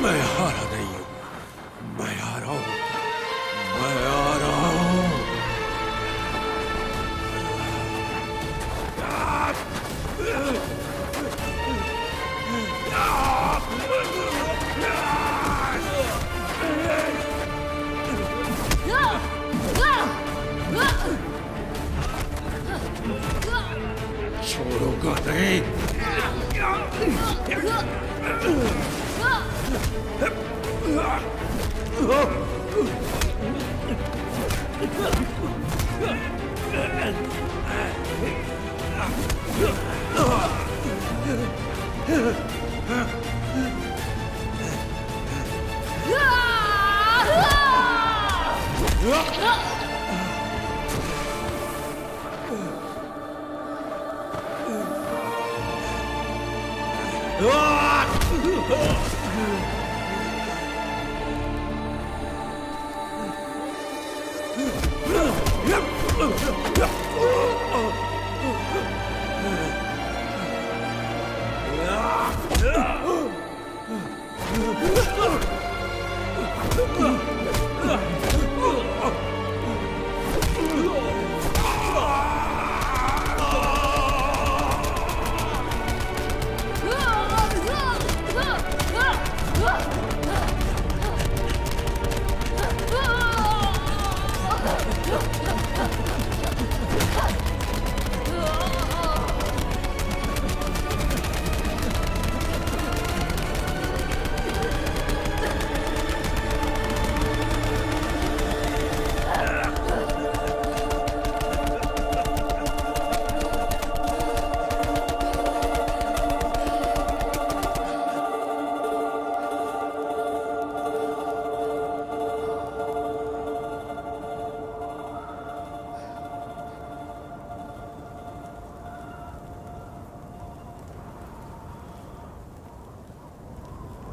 Speaker 15: मैं हारा नहीं हूं, मैं आ रहा हूं, मैं आ रहा हूं। छोड़ूंगा नहीं। Ah!